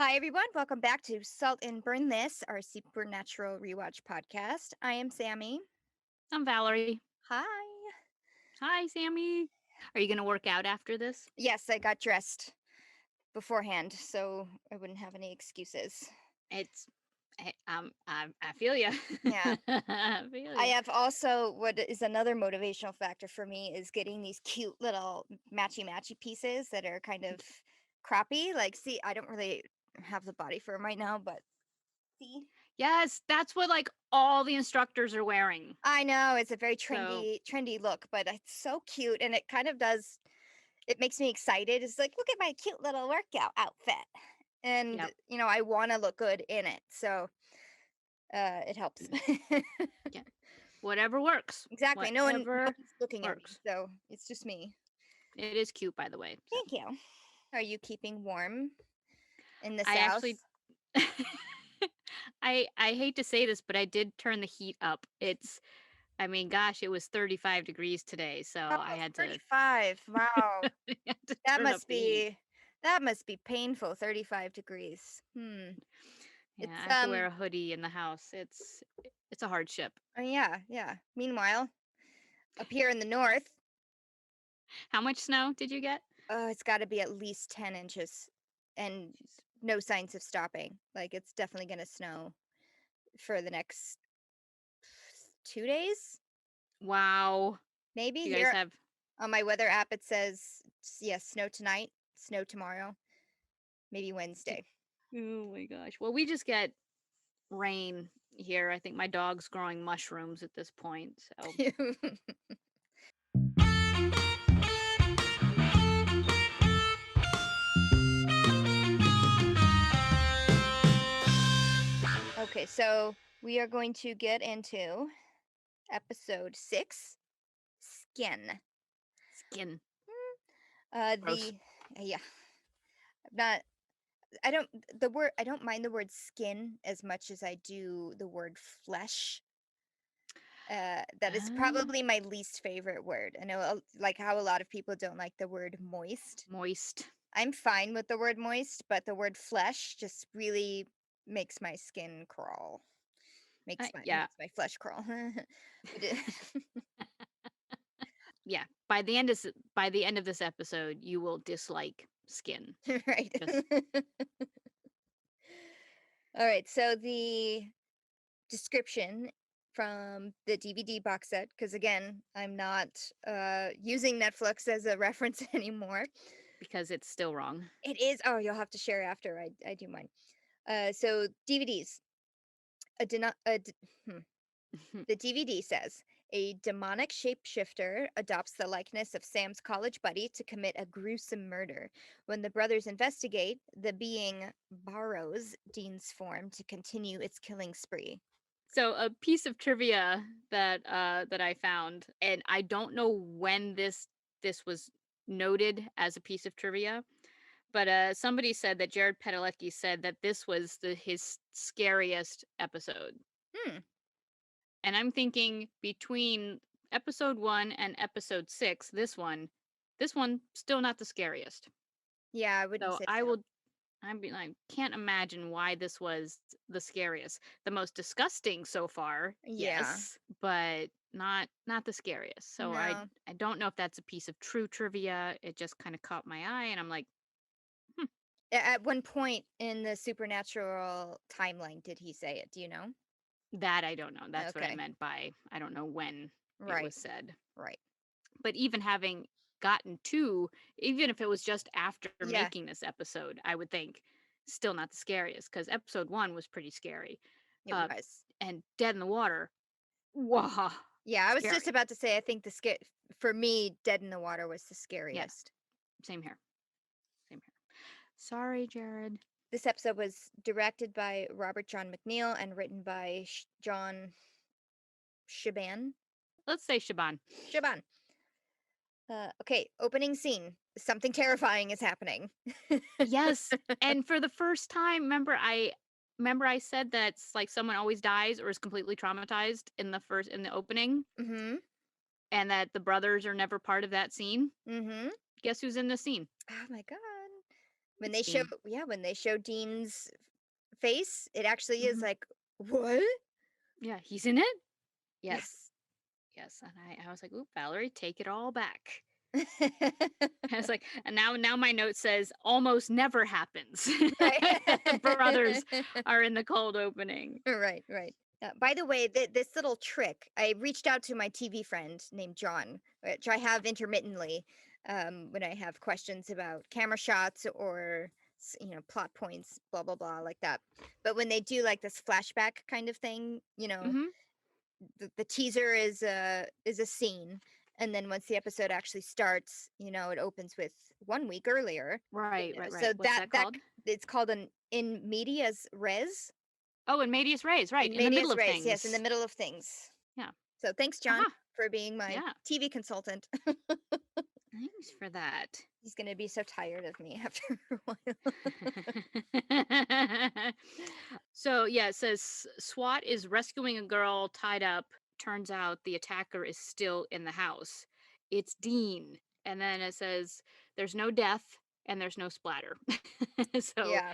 Hi, everyone. Welcome back to Salt and Burn This, our supernatural rewatch podcast. I am Sammy. I'm Valerie. Hi. Hi, Sammy. Are you going to work out after this? Yes, I got dressed beforehand, so I wouldn't have any excuses. It's, I feel you. Yeah. I feel I you. have also, what is another motivational factor for me is getting these cute little matchy pieces that are kind of crappy. Like, see, I don't really have the body for them right now, but see? Yes, that's what like all the instructors are wearing. I know it's a very So, trendy look, but it's so cute and it kind of does it makes me excited. It's like, look at my cute little workout outfit. And, yep. I want to look good in it. So it helps. Yeah. Whatever works. Exactly. No Whatever one's looking at me. works. So it's just me. It is cute, by the way. So, Thank you. Are you keeping warm in the I South? actually, I hate to say this, but I did turn the heat up. I mean, gosh, it was 35 degrees today, so Oh, I had to, 35. Wow. I had to That turn up must the heat. be that must be painful. 35 degrees. Yeah, It's I have to wear a hoodie in the house. It's a hardship. yeah. Meanwhile, up here in the north, How much snow did you get? it's got to be at least 10 inches and Jeez. no signs of stopping. Like it's definitely going to snow for the next 2 days, Wow. maybe. Do you guys Here have on my weather app, it says, yes, snow tonight, snow tomorrow, maybe do, Wednesday. oh my gosh. Well, we just get rain here. I think my dog's growing mushrooms at this point. So, Okay, so we are going to get into episode 6, Skin. skin. Gross. The yeah, not I don't the word I don't mind the word skin as much as I do the word flesh. That is Uh, probably my least favorite word. I know, like how a lot of people don't like the word moist. moist. I'm fine with the word moist, but the word flesh just really makes my skin crawl. Yeah. Makes my flesh crawl. But Yeah. By the end of this episode, you will dislike skin. right. Just All right. So the description from the DVD box set, because again, I'm not using Netflix as a reference anymore. because it's still wrong. It is. Oh, you'll have to share after I do mine. So DVDs. A, deno- a d- hmm. The DVD says a demonic shapeshifter adopts the likeness of Sam's college buddy to commit a gruesome murder. When the brothers investigate, the being borrows Dean's form to continue its killing spree. So a piece of trivia that I found, and I don't know when this was noted as a piece of trivia, but somebody said that Jared Padalecki said that this was his scariest episode. Hmm. And I'm thinking between episode 1 and episode 6, this one still not the scariest. Yeah, I wouldn't So say so. I can't imagine why this was the scariest. The most disgusting so far, Yeah. yes, but not the scariest. So No. I don't know if that's a piece of true trivia. It just kind of caught my eye, and I'm like, hmm, At one point in the supernatural timeline, did he say it? Do you know? that I don't know. That's what I Okay. meant by I don't know when it Right. was said. Right. But even having gotten to, even if it was just after Yeah. making this episode, I would think still not the scariest because episode 1 was pretty scary. It Uh, was. and Dead in the Water, wow, Yeah, I was just scary. about to say I think for me, Dead in the Water was the Yeah, scariest. same here. Same here. Sorry, Jared. This episode was directed by Robert John McNeil and written by John Shiban. Let's say Shaban. Shiban. Okay, opening scene. Something terrifying is happening. Yes, and for the first time, remember I said that's like someone always dies or is completely traumatized in the opening, Mm-hmm. and that the brothers are never part of that scene. Mm-hmm. Guess who's in the scene? Oh my god. When It's they show Dean. when they show Dean's face, it actually is Hmm. like, "What?" Yeah, he's in it. Yes, Yes. yes. And I was like, "Ooh, Valerie, take it all back." I was like, and now my note says almost never happens. The brothers Right. are in the cold opening. Right, right. By the way, this little trick, I reached out to my TV friend named John, which I have intermittently when I have questions about camera shots or plot points, blah blah blah, like that. But when they do like this flashback kind of thing, Hmm. the teaser is a scene, and then once the episode actually starts, it opens with 1 week earlier. Right, right, So right. What's that called? it's called an in medias res. Oh, in medias res, right, In in the middle medias of res, yes, in the things. middle of things. Yeah. So thanks, John, Aha. for being my Yeah. TV consultant. Thanks for that. He's gonna be so tired of me after a while. So yeah, it says SWAT is rescuing a girl tied up. Turns out the attacker is still in the house. It's Dean. And then it says there's no death and there's no splatter. so Yeah.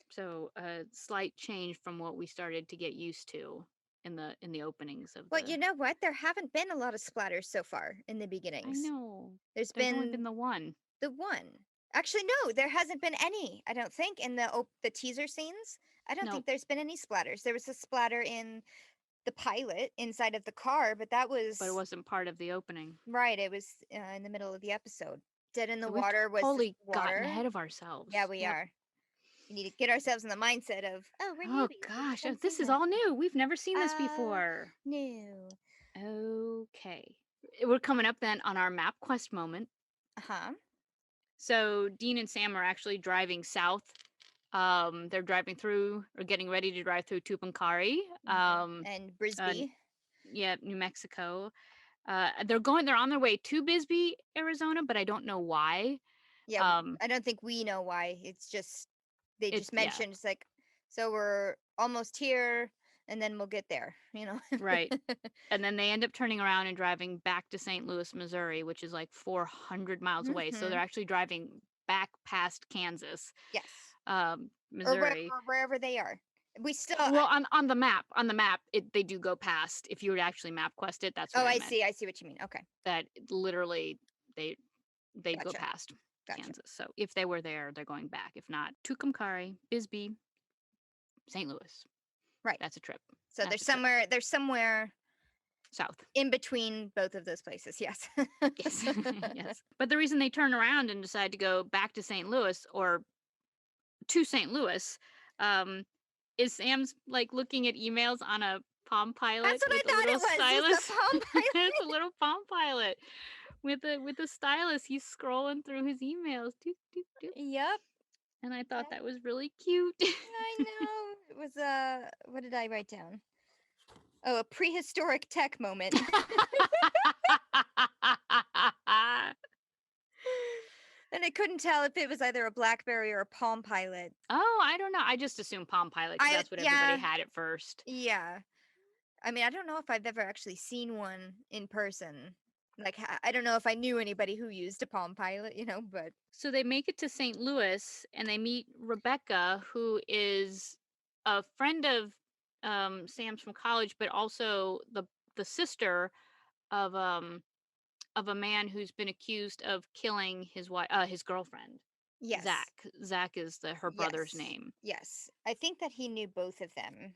so a slight change from what we started to get used to in the openings of Well, the. you know what? There haven't been a lot of splatters so far in the I beginnings. know. There's There's only been been the one. the one. Actually, no, there hasn't been any. I don't think in the teaser scenes. I don't think Nope. there's been any splatters. There was a splatter in the pilot inside of the car, but that But it was wasn't part of the opening. right. It was in the middle of the episode. Dead in the So we've water was the totally gotten water. ahead of Yeah, ourselves. we Yep. are. We need to get ourselves in the mindset of, oh, we're Oh newbies. We gosh, haven't this seen is this. all new. We've never seen this Uh, before. no. Okay. We're coming up then on our map quest moment. Uh-huh. So Dean and Sam are actually driving south. They're driving through or getting ready to drive through Tupancari. And Uh, Brisbee. yeah, New Mexico. They're on their way to Bisbee, Arizona, but I don't know why. Yeah, Um, I don't think we know why. It's just, they it's just yeah, mentioned, it's like, so we're almost here and then we'll get there. right. And then they end up turning around and driving back to St. Louis, Missouri, which is like 400 miles away. So Hmm. they're actually driving back past Kansas, Yes. Or Missouri. wherever they are. We still, Well, on the map, they do go past. If you were to actually map quest it, that's oh, what I meant. I see what you mean. Okay. That literally they they go Gotcha. past Gotcha. Kansas. So if they were there, they're going back. If not, Tucumcari, Bisbee, St. Louis. Right. That's a trip. So That's a trip there's somewhere south. in between both of those places. Yes. Yes, yes. But the reason they turn around and decide to go back to St. Louis or to St. Louis, um, is Sam's like looking at emails on a Palm That's Pilot what I with a thought little it was. It's the stylus. Palm It's a Pilot. little Palm Pilot with a stylus. He's scrolling through his emails, doop, doop, doop. Yep. And I thought Yep. that was really cute. I know. It was what did I write down? Oh, a prehistoric tech moment. And I couldn't tell if it was either a BlackBerry or a Palm Pilot. Oh, I don't know. I just assumed Palm Pilot because that's what everybody Yeah, had at first. yeah. I mean, I don't know if I've ever actually seen one in person. Like, I don't know if I knew anybody who used a Palm Pilot, but So they make it to St. Louis and they meet Rebecca, who is a friend of Sam's from college, but also the sister of a man who's been accused of killing his girlfriend, yes, Zach. Zach is her brother's yes, name, yes. I think that he knew both of them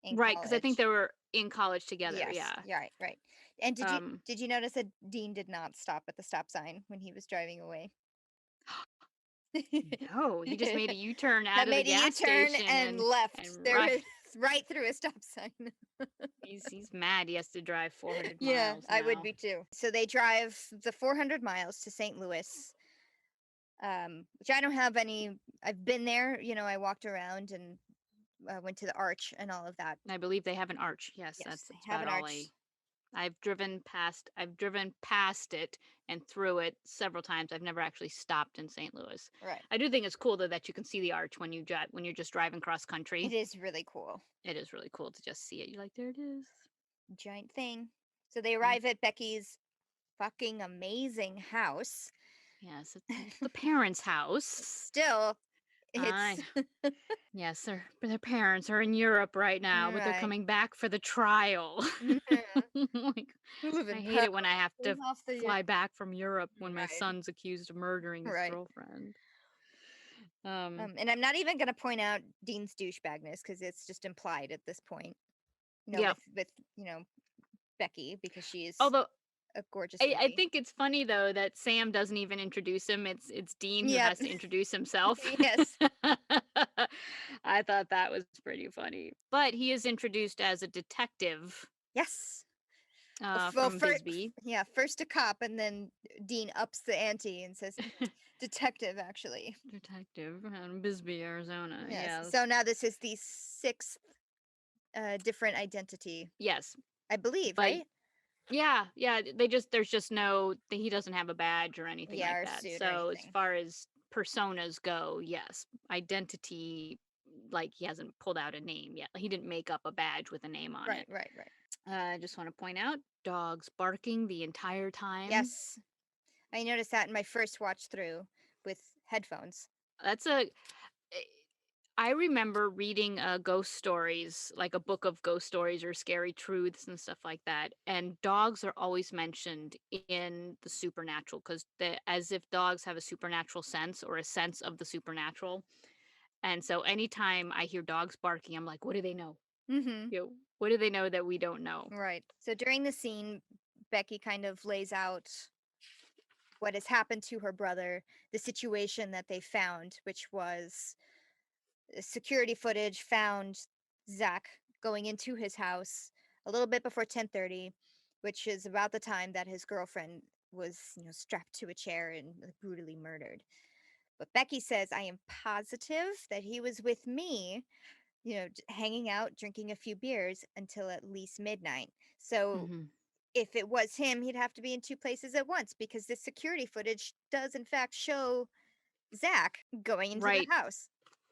in right? Because I think college. they were in college together. Yes, Yeah. yeah, right, right. And did you Um. did you notice that Dean did not stop at the stop sign when he was driving away? No, he just made a U-turn out That of the made a gas U-turn station and and left. There right. was right through a stop sign. He's mad. He has to drive 400 Yeah, miles I would now. be too. So they drive the 400 miles to St. Louis, which I don't have any. I've been there. I walked around and went to the arch and all of that. I believe they have an arch. Yes, Yes, that's they have about an all arch. I've driven past it and through it several times. I've never actually stopped in St. Louis. Right. I do think it's cool though that you can see the arch when you're just driving cross It country. is really cool. It is really cool to just see it. You're like, there it is. Giant thing. So they Yep. arrive at Becky's fucking amazing house. Yes, it's the parents' house. Still, I it's Yes, their parents are in Europe right now, but they're right. coming back for the trial. Mhm. Like, We live I in hate Paris. it when I have to Half the year. fly back from Europe when my Right. son's accused of murdering his Right. girlfriend. Um, And I'm not even gonna point out Dean's douchebagness because it's just implied at this point. yeah. With Becky because she's Although a gorgeous I lady. think it's funny though that Sam doesn't even introduce him. It's Dean who Yep. has to introduce himself. Yes. I thought that was pretty funny. But he is introduced as a detective Yes. Well, from Bisbee. yeah, first a cop, and then Dean ups the ante and says detective. Actually, Detective in Bisbee, Arizona. yes. Yes. So now this is the sixth different identity, Yes. I believe, But right? yeah, there's just no he doesn't have a badge or anything Yeah, like or that. suit or So as anything. far as personas go, yes. Identity, like he hasn't pulled out a name yet. He didn't make up a badge with a name on Right, it. right, right. I just want to point out dogs barking the entire time. Yes, I noticed that in my first watch through with headphones. That's a eh, I remember reading ghost stories, like a book of ghost stories or scary truths and stuff like that. And dogs are always mentioned in the supernatural because as if dogs have a supernatural sense or a sense of the supernatural. And so anytime I hear dogs barking, I'm like, what do they know? Mm-hmm. You know, what do they know that we don't know? Right. So during the scene, Becky kind of lays out what has happened to her brother, the situation that they found, which was security footage found Zach going into his house a little bit before 10:30, which is about the time that his girlfriend was, strapped to a chair and brutally murdered. But Becky says, I am positive that he was with me, hanging out, drinking a few beers until at least midnight. So Hmm. if it was him, he'd have to be in two places at once because this security footage does, in fact, show Zach going into the Right. house.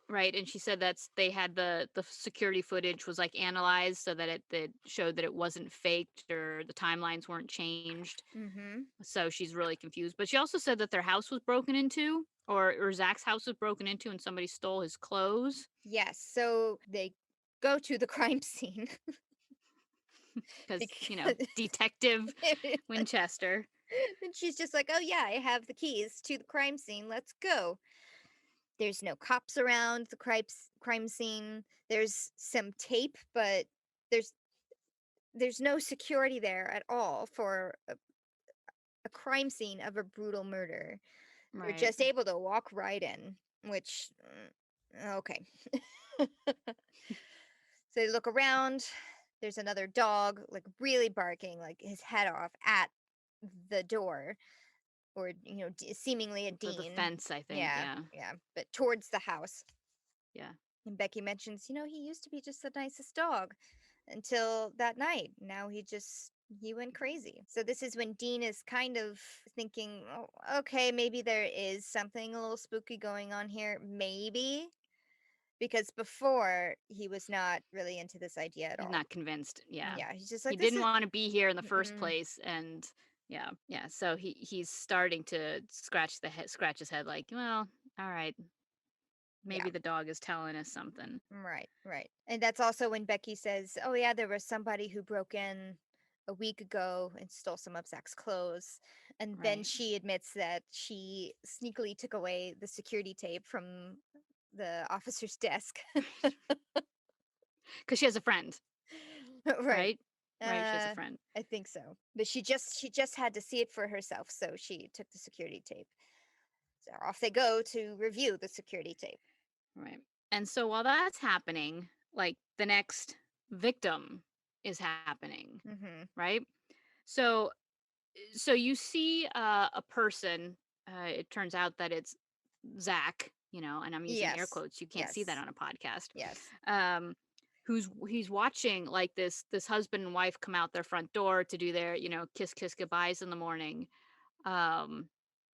Right, and she said they had the security footage was like analyzed so that it showed that it wasn't faked or the timelines weren't changed. Mm-hmm. So she's really confused. But she also said that their house was broken into, or Zach's house was broken into, and somebody stole his clothes Yes, so they go to the crime scene because because Detective Winchester. and she's just like, "Oh yeah, I have the keys to the crime scene. Let's go." There's no cops around the crime scene. There's some tape, but there's there's no security there at all for a crime scene of a brutal murder. They're Right, just able to walk right in, which okay. So they look around. There's another dog, like really barking, like his head off at the door, or seemingly a for the Dean. fence, I think. Yeah, Yeah, yeah, but towards the house. yeah, And Becky mentions, he used to be just the nicest dog until that night. Now he went crazy. So this is when Dean is kind of thinking, oh, okay, maybe there is something a little spooky going on here. Maybe. Because before he was not really into this idea at he's all. not convinced. Yeah, Yeah, he's just he like, this didn't is want to be here in the first mm-mm. place, and yeah. So he's starting to scratch his head, like, well, all right, Yeah, maybe the dog is telling us something. right, right. And that's also when Becky says, oh yeah, there was somebody who broke in a week ago and stole some of Zach's clothes. And then Right. she admits that she sneakily took away the security tape from the officer's desk. Because she has a friend, Right. right? Right. She has a Uh friend. I think so. But she just had to see it for herself, so she took the security tape. So off they go to review the security tape. Right. And so while that's happening, like the next victim is happening, Mhm. right? So so you see a person. It turns out that it's Zach, and I'm using air Yes. quotes. You can't see that Yes. on a podcast. Yes. Um, he's watching like this husband and wife come out their front door to do their kiss goodbyes in the morning. Um,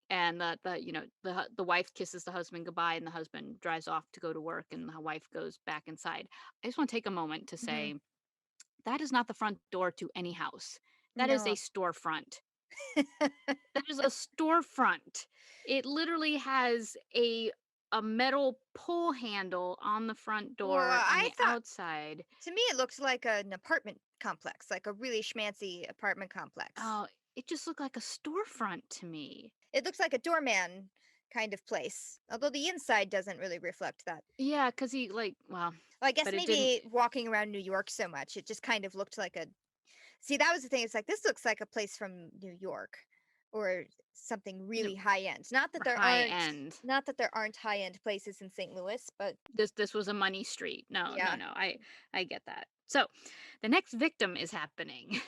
and the wife kisses the husband goodbye, and the husband drives off to go to work, and the wife goes back inside. I just want to take a moment to Mhm. say that is not the front door to any house. That is a No. storefront. That is a storefront. It literally has a metal pull handle on the front Well, door on I the thought outside. to me it looked like an apartment complex, like a really schmancy apartment complex. Oh, it just looked like a storefront to me. It looks like a doorman kind of place, although the inside doesn't really reflect that. Yeah, because he like well, Well, I guess but it didn't. maybe walking around New York so much, it just kind of looked like a. See, that was the thing. It's like this looks like a place from New York, or something No, really high end. Not that there high aren't, end. not that there aren't high end places in St. Louis, but This was a money street. No, no, yeah. no. I get that. So, the next victim is happening.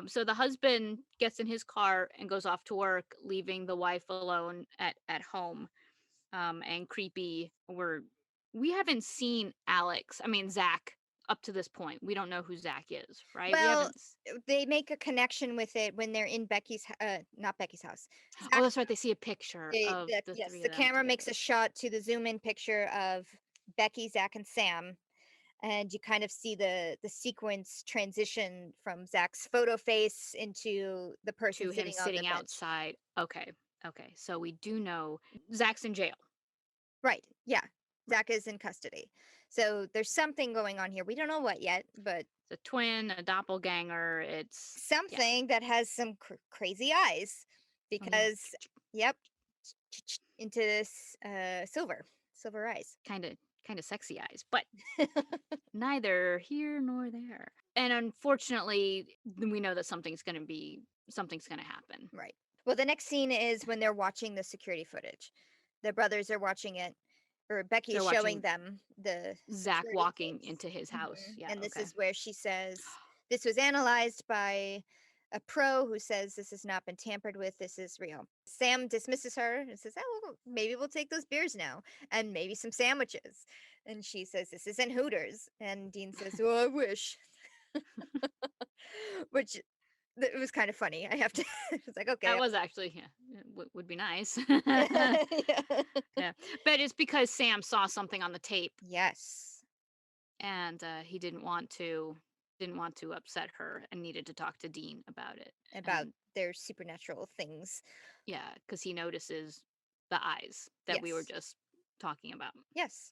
So the husband gets in his car and goes off to work, leaving the wife alone at home. And creepy. We haven't seen Alex. I mean Zach up to this point. We don't know who Zach is, right? We Well, haven't. they make a connection with it when they're in not Becky's house. Oh, Zach's that's right. They see a picture of the yes, three the of them camera makes together a shot to the zoom in picture of Becky, Zach, and Sam, and you kind of see the sequence transition from Zach's photo face into the person to him sitting on the sitting bench. outside. Okay, okay. So we do know Zach's in jail. Right. Yeah. Right. Zach is in custody. So there's something going on here. We don't know what yet, but It's a twin, a doppelganger. It's yeah. something that has some crazy eyes Oh yeah. because, yep, into this silver eyes. Kind of sexy eyes, but neither here nor there. And unfortunately, we know that something's going to happen. Right. Well, the next scene is when they're watching the security footage. The brothers are watching it, or Becky is They're showing watching them the Zach security walking tapes. into his house. Yeah, And this okay. is where she says, this was analyzed by a pro who says this has not been tampered with. This is real. Sam dismisses her and says, oh, well, maybe we'll take those beers now and maybe some sandwiches. And she says, this isn't Hooters. And Dean says, oh, I wish. Which it was kind of funny. I have to, it's like, okay. That was actually yeah, would be nice. Yeah. Yeah. But it's because Sam saw something on the tape Yes. and he didn't want to upset her and needed to talk to Dean about it. About And their supernatural things. yeah, cuz he notices the eyes that we were Yes. just talking about. Yes.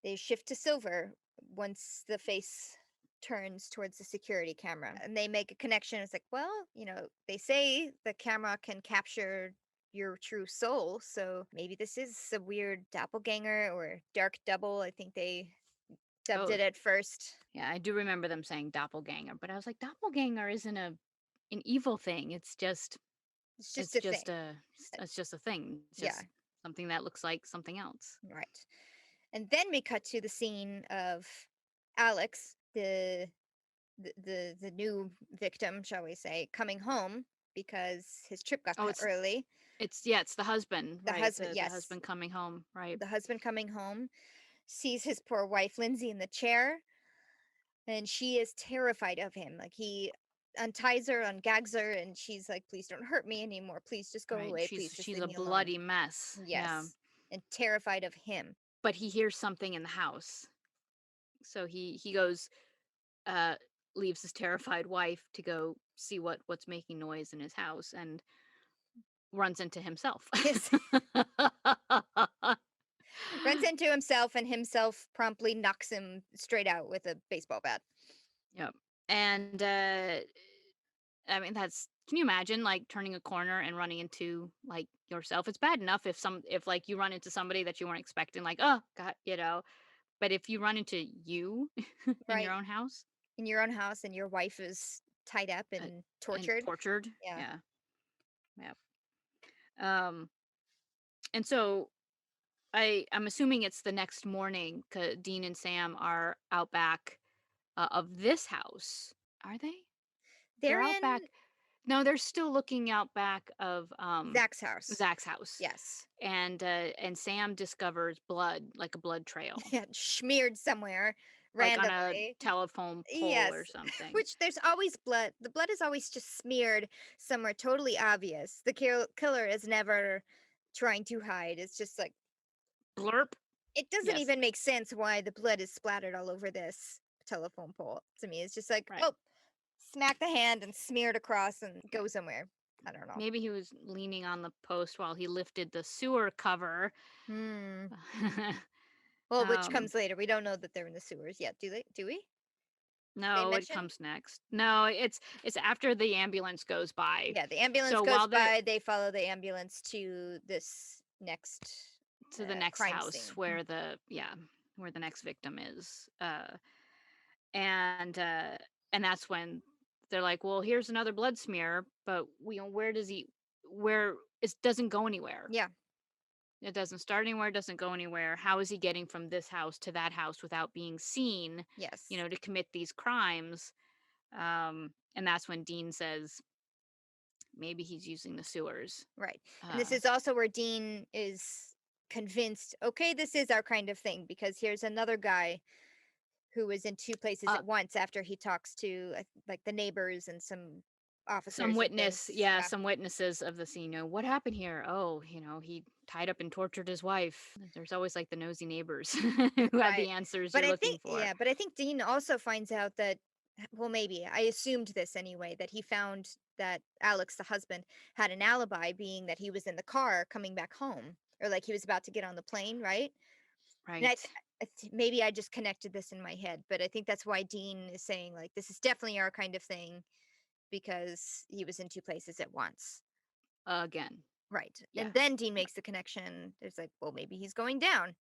They shift to silver once the face turns towards the security camera and they make a connection. It's like, well, they say the camera can capture your true soul. So maybe this is a weird doppelganger or dark double. I think they dubbed Oh, it at first. yeah, I do remember them saying doppelganger, but I was like doppelganger isn't an evil thing. It's just a thing. It's just a thing. It's Yeah. just something that looks like something else. Right. And then we cut to the scene of Alex, the new victim, shall we say, coming home because his trip got Oh, cut early. it's the husband, The right? husband, The yes, husband coming home, right? the husband coming home sees his poor wife Lindsay in the chair, and she is terrified of him. Like he unties her, ungags her, and she's like, "Please don't hurt me anymore. Please just go Right. away. Please just She's leave a me alone." bloody mess. Yeah. Yes, and terrified of him. But he hears something in the house. So he goes uh leaves his terrified wife to go see what's making noise in his house and runs into himself. Yes, runs into himself, and himself promptly knocks him straight out with a baseball bat. Yep. And I mean that's can you imagine like turning a corner and running into like yourself? It's bad enough if like you run into somebody that you weren't expecting, like, oh God, but if you run into you in your Right. own house In your own house, and your wife is tied up uh, and and tortured. tortured, Yeah. yeah, yeah. Um, and so I'm assuming it's the next morning. 'Cause Dean and Sam are out back of this house. Are they? They're They're out in back. No, they're still looking out back of Zach's house. Zach's house, Yes. and Sam discovers blood, like a blood trail, Yeah, smeared somewher like on a randomly. telephone pole or Yes. something. Which there's always blood. The blood is always just smeared somewhere totally obvious. The killer is never trying to hide. It's just like Blurp. it doesn't Yes. even make sense why the blood is splattered all over this telephone pole to me. It's just like, Right. oh, smack the hand and smear it across and go somewhere. I don't know. Maybe he was leaning on the post while he lifted the sewer cover. Hmm. Well, which um, comes later. We don't know that they're in the sewers yet, do they? Do we? They no, it mention? comes next. No, it's after the ambulance goes by. Yeah, the ambulance So goes while they're by. They follow the ambulance to this next to the next crime house scene. where the next victim is, and that's when they're like, well, here's another blood smear, but where does he where it doesn't go anywhere. Yeah. It doesn't start anywhere, it doesn't go anywhere. How is he getting from this house to that house without being seen, Yes. to commit these crimes? And that's when Dean says maybe he's using the sewers. Right. And this Uh, is also where Dean is convinced, okay, this is our kind of thing, because here's another guy who is in two places uh, at once after he talks to like the neighbors and some some officers and things. witness, yeah, Yeah. some witnesses of the scene. What happened here? Oh, he tied up and tortured his wife. There's always like the nosy neighbors who have the Right. answers But you're I looking think, for. yeah, but I think Dean also finds out that, well, maybe I assumed this anyway, that he found that Alex, the husband, had an alibi, being that he was in the car coming back home, or like he was about to get on the plane, right? And Right. maybe I just connected this in my head, but I think that's why Dean is saying, like, this is definitely our kind of thing, because he was in two places at once. Again. Right. Yeah. And then Dean makes the connection. It's like, well, maybe he's going down. And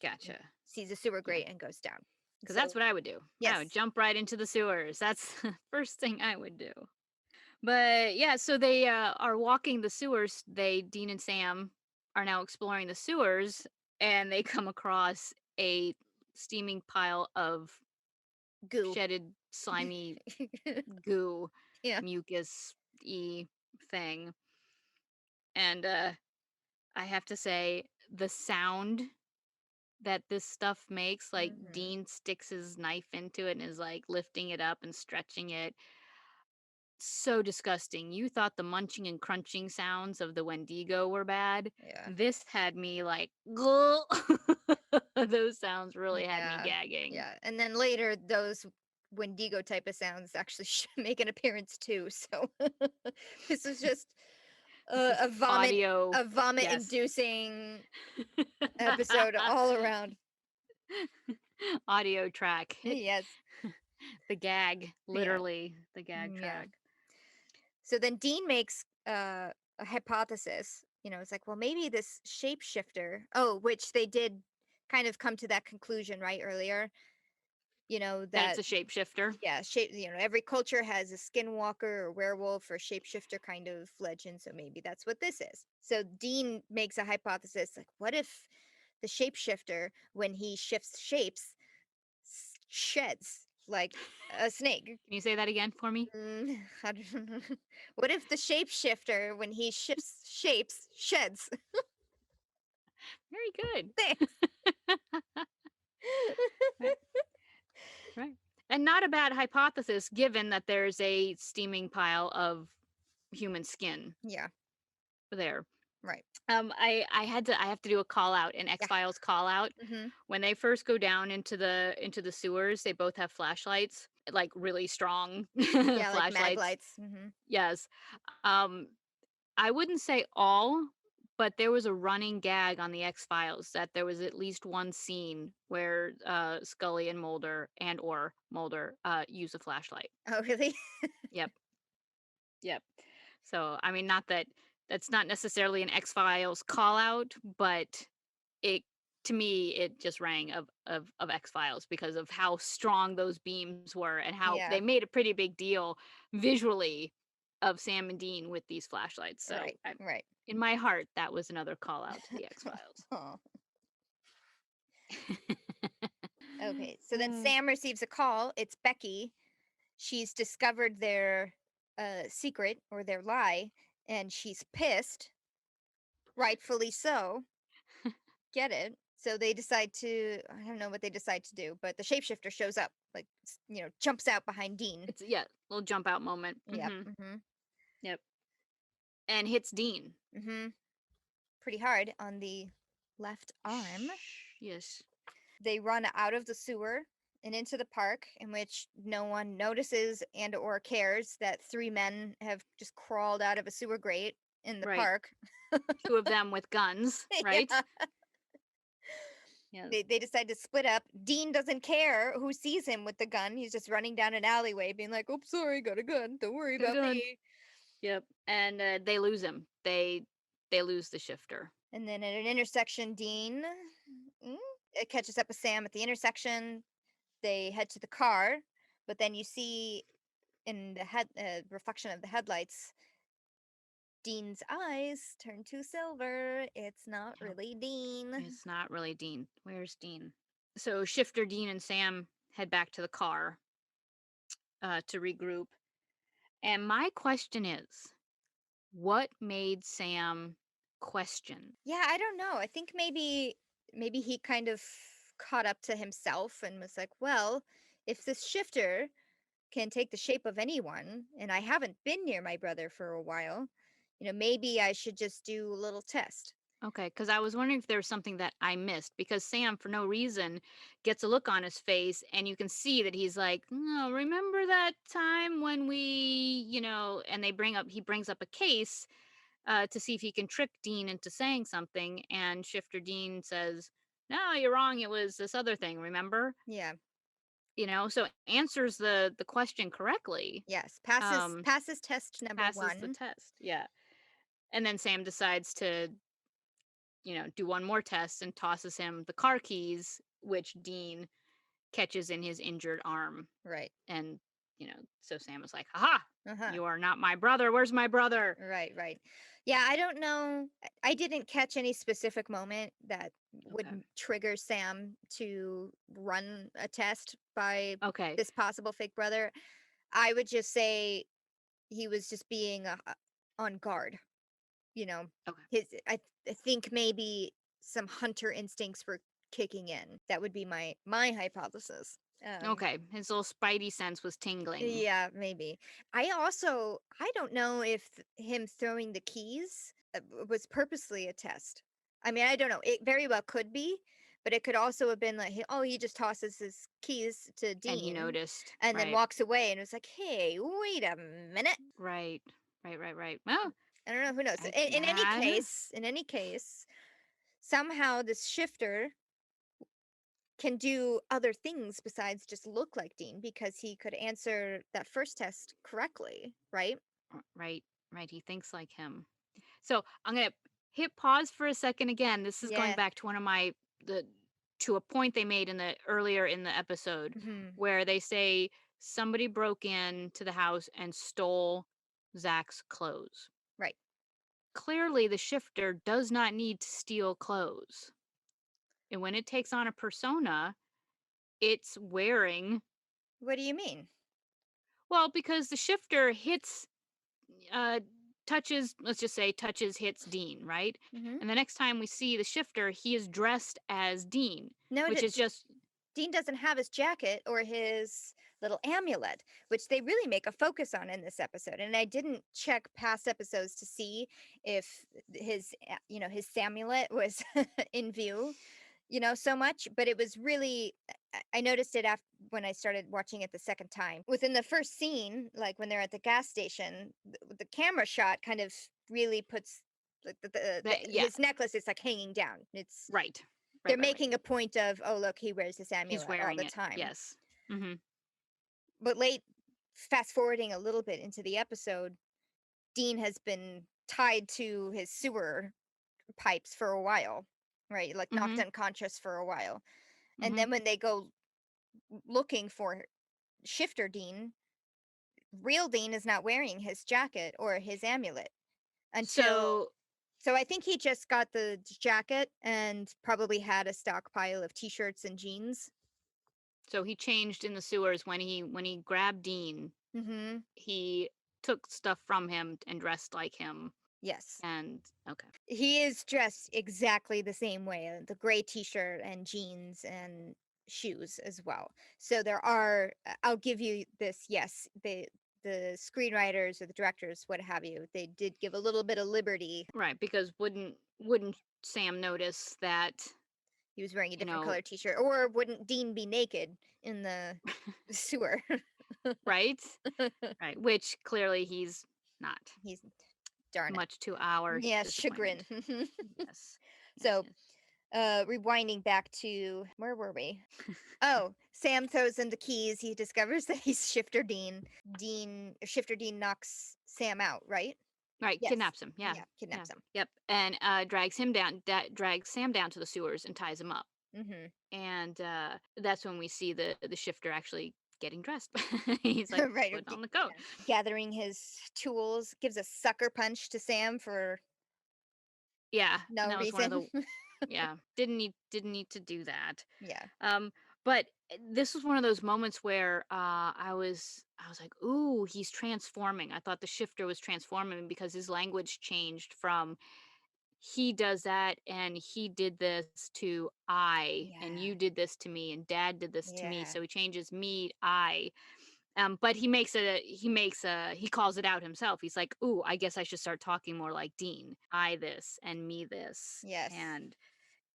Gotcha. sees a sewer Yeah. grate and goes down. Because that's So, what I would do. I would yes. jump right into the sewers. That's the first thing I would do. But yeah, so they are walking the sewers. Dean and Sam are now exploring the sewers, and they come across a steaming pile of Goo. shedded, slimy goo, Yeah. mucus thing. And I have to say, the sound that this stuff makes, like Hmm. Dean sticks his knife into it and is like lifting it up and stretching it. So disgusting. You thought the munching and crunching sounds of the Wendigo were bad. Yeah. This had me like, "Gulp." Those sounds really had me Yeah. gagging. Yeah. And then later, those Wendigo type of sounds actually make an appearance too. So this is just This is audio. a vomit Yes. inducing episode all around. Audio track. Yes. The gag, Yeah. literally the gag Yeah. track. So then Dean makes a hypothesis. It's like, well, maybe this shapeshifter. Oh, which they did kind of come to that conclusion right earlier. That it's That, a shapeshifter. yeah, every culture has a skinwalker or werewolf or shapeshifter kind of legend. So maybe that's what this is. So Dean makes a hypothesis, like, what if the shapeshifter, when he shifts shapes, sheds like a snake? Can you say that again for me? I don't know. What if the shapeshifter, when he shifts shapes, sheds? Very good. Thanks. Right. Right. And not a bad hypothesis given that there's a steaming pile of human skin Yeah, there. right. I have to do a call out, an Yeah. X-Files call out. Hmm. When they first go down into the sewers, they both have flashlights, like really strong Yeah, like mag flashlights. lights. Hmm. Yes. Um I wouldn't say all, but there was a running gag on the X-Files that there was at least one scene where Scully and Mulder use a flashlight. Oh, really? Yep. Yep. So, I mean, not that that's not necessarily an X-Files call out, but it to me it just rang of X-Files because of how strong those beams were and how Yeah, they made a pretty big deal visually of Sam and Dean with these flashlights. So, right, right. in my heart, that was another call out to the X-Files. Oh. Okay, so then Sam receives a call. It's Becky. She's discovered their secret, or their lie, and she's pissed, rightfully so. Get it? So they decide to, I don't know what they decide to do, but the shapeshifter shows up, like, jumps out behind Dean. It's little jump out moment. Yep. Mhm. Yep. And hits Dean. Mhm. Pretty hard on the left arm. Yes. They run out of the sewer, and into the park, in which no one notices and or cares that three men have just crawled out of a sewer grate in the Right. park. Two of them with guns, right? Yeah. Yes. They decide to split up. Dean doesn't care who sees him with the gun. He's just running down an alleyway being like, "Oops, sorry, got a gun. Don't worry Got a about gun. me." Yep. And they lose him. They lose the shifter. And then at an intersection, Dean mm, it catches up with Sam at the intersection. They head to the car, but then you see in the head reflection of the headlights, Dean's eyes turn to silver. It's not Yep. really Dean. It's not really Dean. Where's Dean? So Shifter, Dean, and Sam head back to the car to regroup. And my question is, what made Sam question? Yeah, I don't know. I think maybe he kind of caught up to himself and was like, well, if this shifter can take the shape of anyone, and I haven't been near my brother for a while, maybe I should just do a little test. Okay, because I was wondering if there was something that I missed because Sam, for no reason, gets a look on his face, and you can see that he's like, "No, remember that time when and he brings up a case to see if he can trick Dean into saying something, and Shifter Dean says, "No, you're wrong. It was this other thing. Remember?" Yeah. So answers the question correctly. Yes. Passes Um, passes test number passes the 1. test. Yeah, and then Sam decides to do one more test and tosses him the car keys, which Dean catches in his injured arm. Right. And, so Sam is like, haha, Uh-huh. you are not my brother. Where's my brother? Right, right. Yeah, I don't know. I didn't catch any specific moment that would Okay. trigger Sam to run a test by Okay. this possible fake brother. I would just say he was just being on guard. You know, Okay. I think maybe some hunter instincts were kicking in. That would be my hypothesis. Okay. His little spidey sense was tingling. Yeah, maybe. I don't know if him throwing the keys was purposely a test. I mean, I don't know. It very well could be, but it could also have been like, oh, he just tosses his keys to And he Dean noticed. and then Right. walks away and was like, hey, wait a minute. Right. Right. Right. Right. Well, I don't know. Who knows? I, In any case, somehow this shifter can do other things besides just look like Dean because he could answer that first test correctly, right? right. Right. He thinks like him. So I'm going to hit pause for a second again. This is going Yeah. back to the to a point they made earlier in the episode Hmm. where they say somebody broke in to the house and stole Zach's clothes. Right. Clearly, the shifter does not need to steal clothes. And when it takes on a persona, it's wearing, What do you mean? well, because the shifter uh, let's just say, hits Dean, right? Hmm. And the next time we see the shifter, he is dressed as Dean, No, which is just, Dean doesn't have his jacket or his little amulet, which they really make a focus on in this episode. And I didn't check past episodes to see if his amulet was in view, so much, but it was really I noticed it after when I started watching it the second time. Within the first scene, like when they're at the gas station, the camera shot kind of really puts like yeah, his necklace is like hanging down. It's right. they're Right, right, right. making a point of, oh look, he wears this He's amulet all wearing the it. time. Yes. Hmm. But fast forwarding a little bit into the episode, Dean has been tied to his sewer pipes for a while, right? Like knocked Hmm. unconscious for a while. And Hmm. then when they go looking for Shifter Dean, real Dean is not wearing his jacket or his amulet until. So, So I think he just got the jacket and probably had a stockpile of t-shirts and jeans. so he changed in the sewers when he grabbed Dean. Mhm. He took stuff from him and dressed like him. Yes. And okay. He is dressed exactly the same way, the gray t-shirt and jeans and shoes as well. So there are I'll give you this, yes, the screenwriters or the directors, what have you, they did give a little bit of liberty. Right, because wouldn't Sam notice that he was wearing a you different know, color t-shirt, or wouldn't Dean be naked in the sewer? right? Right. Which clearly he's not, He's darn it. much to our Yeah, chagrin. disappointment. Yes. Yes, So, yes. rewinding back to where were we? Oh, Sam throws in the keys. He discovers that he's Shifter Dean. Shifter Dean knocks Sam out, right? Right, Yes. kidnaps him. Yeah. Yeah, Yeah. kidnaps him. Yep. And drags Sam down to the sewers and ties him up. Mm-hmm. And that's when we see the shifter actually getting dressed. He's like Right. putting on the coat. Gathering his tools, gives a sucker punch to Sam for Yeah, and no that was one of reason. the yeah, didn't need to do that. Yeah. Um, but this was one of those moments where I was like, "Ooh, he's transforming." I thought the shifter was transforming because his language changed from he does that and he did this to I and Yeah. you did this to me and dad did this to me. Yeah. So he changes me, I. But he calls it out himself. He's like, "Ooh, I guess I should start talking more like Dean. I this and me this." Yes. And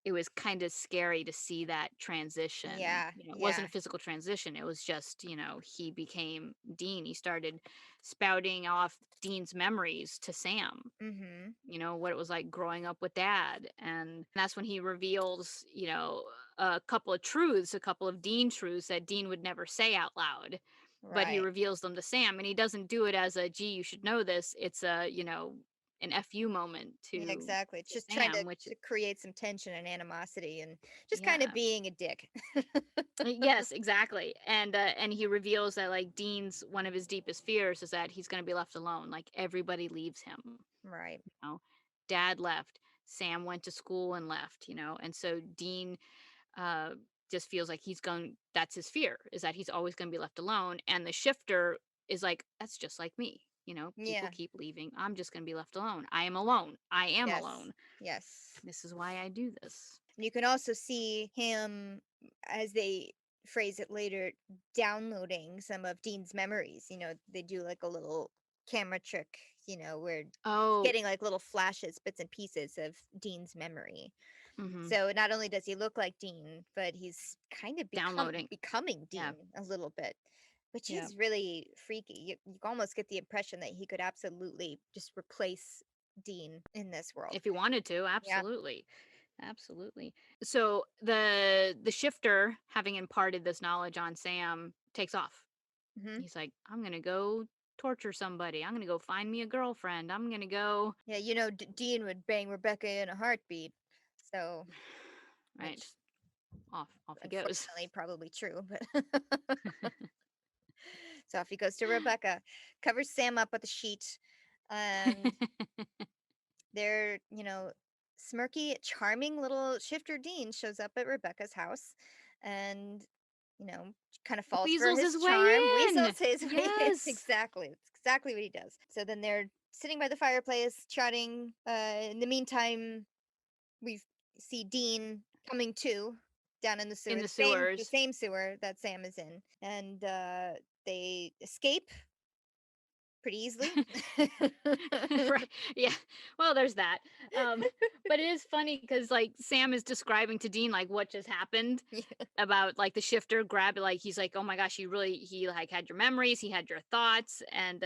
it was kind of scary to see that transition. Yeah. It wasn't Yeah. a physical transition. It was just, he became Dean. He started spouting off Dean's memories to Sam, Mm-hmm. what it was like growing up with dad. And that's when he reveals, a couple of truths, a couple of Dean truths that Dean would never say out loud. But he Right. reveals them to Sam, and he doesn't do it as a gee, you should know this. It's an FU moment Yeah, to exactly. It's just trying Sam, which to create some tension and animosity and just kind of yeah. being a dick. Yes, exactly. And he reveals that like Dean's one of his deepest fears is that he's going to be left alone. Like everybody leaves him. Right. know, Dad left, Sam went to school and left, and so Dean uh just feels like that's his fear, is that he's always going to be left alone. And the shifter is like, that's just like me. People Yeah. keep leaving. I'm just going to be left alone. I am alone. I am Yes. alone. Yes. This is why I do this. And you can also see him, as they phrase it later, downloading some of Dean's memories. They do like a little camera trick, where it's Oh, getting like little flashes, bits and pieces of Dean's memory. hmm, So not only does he look like Dean, but he's kind of downloading. becoming Yeah. Dean a little bit, which Yeah. is really freaky. You almost get the impression that he could absolutely just replace Dean in this world. If he wanted to, Yeah. absolutely. Absolutely. So the shifter, having imparted this knowledge on Sam, takes off. Hmm. He's like, I'm gonna go torture somebody. I'm gonna go find me a girlfriend. I'm gonna go. Yeah, Dean would bang Rebecca in a heartbeat. So, Right. which Off he goes. unfortunately probably true, but so off he goes to Rebecca, covers Sam up with a sheet, and they're, smirky, charming little shifter Dean shows up at Rebecca's house and, you know, kind of falls for Weasels his his way charm, in. weasels his way in. Yes. Exactly. It's exactly what he does. So then they're sitting by the fireplace chatting. In the meantime, we see Dean coming to down in the In sewer, the the sewers. same sewer that Sam is in. And they escape pretty easily. Right. Yeah. Well, there's that. Um, but it is funny because like Sam is describing to Dean like what just happened Yeah. about like the shifter grab like he's like, oh my gosh, he like had your memories, he had your thoughts. And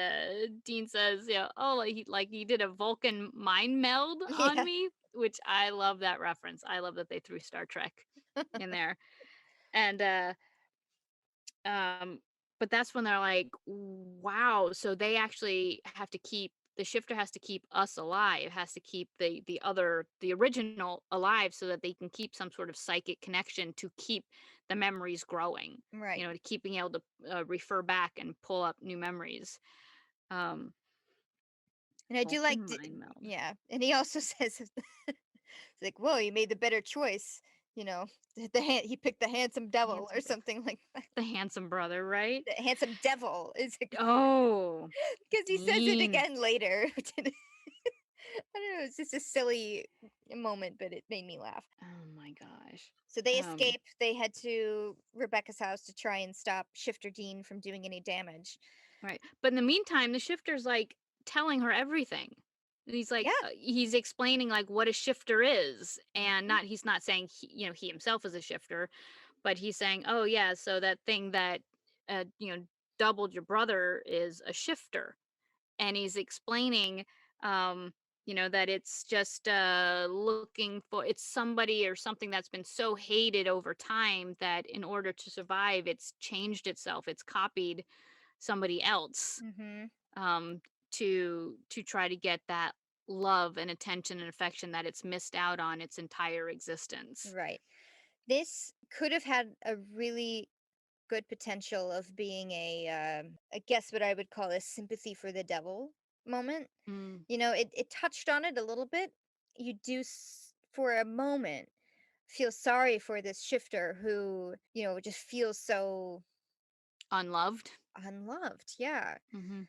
Dean says, yeah, oh, like he did a Vulcan mind meld on Yeah. me, which I love that reference. I love that they threw Star Trek in there. And um, but that's when they're like, wow, so they actually have to keep the shifter has to keep us alive, has to keep the original alive so that they can keep some sort of psychic connection to keep the memories growing, Right. to keep being able to refer back and pull up new memories. Um, And I do like, Vulcan mind meld. yeah. And he also says, it's like, whoa, you made the better choice. You know, he picked the handsome devil or Handsome, something like that. the handsome brother, right? The handsome devil is Oh, because he says it Dean. again later. I don't know. It's just a silly moment, but it made me laugh. Oh my gosh. So they Um, escape. They head to Rebecca's house to try and stop Shifter Dean from doing any damage. Right. But in the meantime, the shifter's like telling her everything. And he's like, Yeah. he's explaining like what a shifter is, and Mhm. he's not saying he himself is a shifter, but he's saying, oh yeah, so that thing that doubled your brother is a shifter, and he's explaining um that it's just looking for it's somebody or something that's been so hated over time that in order to survive it's changed itself, it's copied somebody else Mhm. um to try to get that love and attention and affection that it's missed out on its entire existence. Right. This could have had a really good potential of being I guess what I would call a sympathy for the devil moment. Mm, It touched on it a little bit. You do for a moment feel sorry for this shifter who, just feels so unloved. unloved. Yeah. Hmm.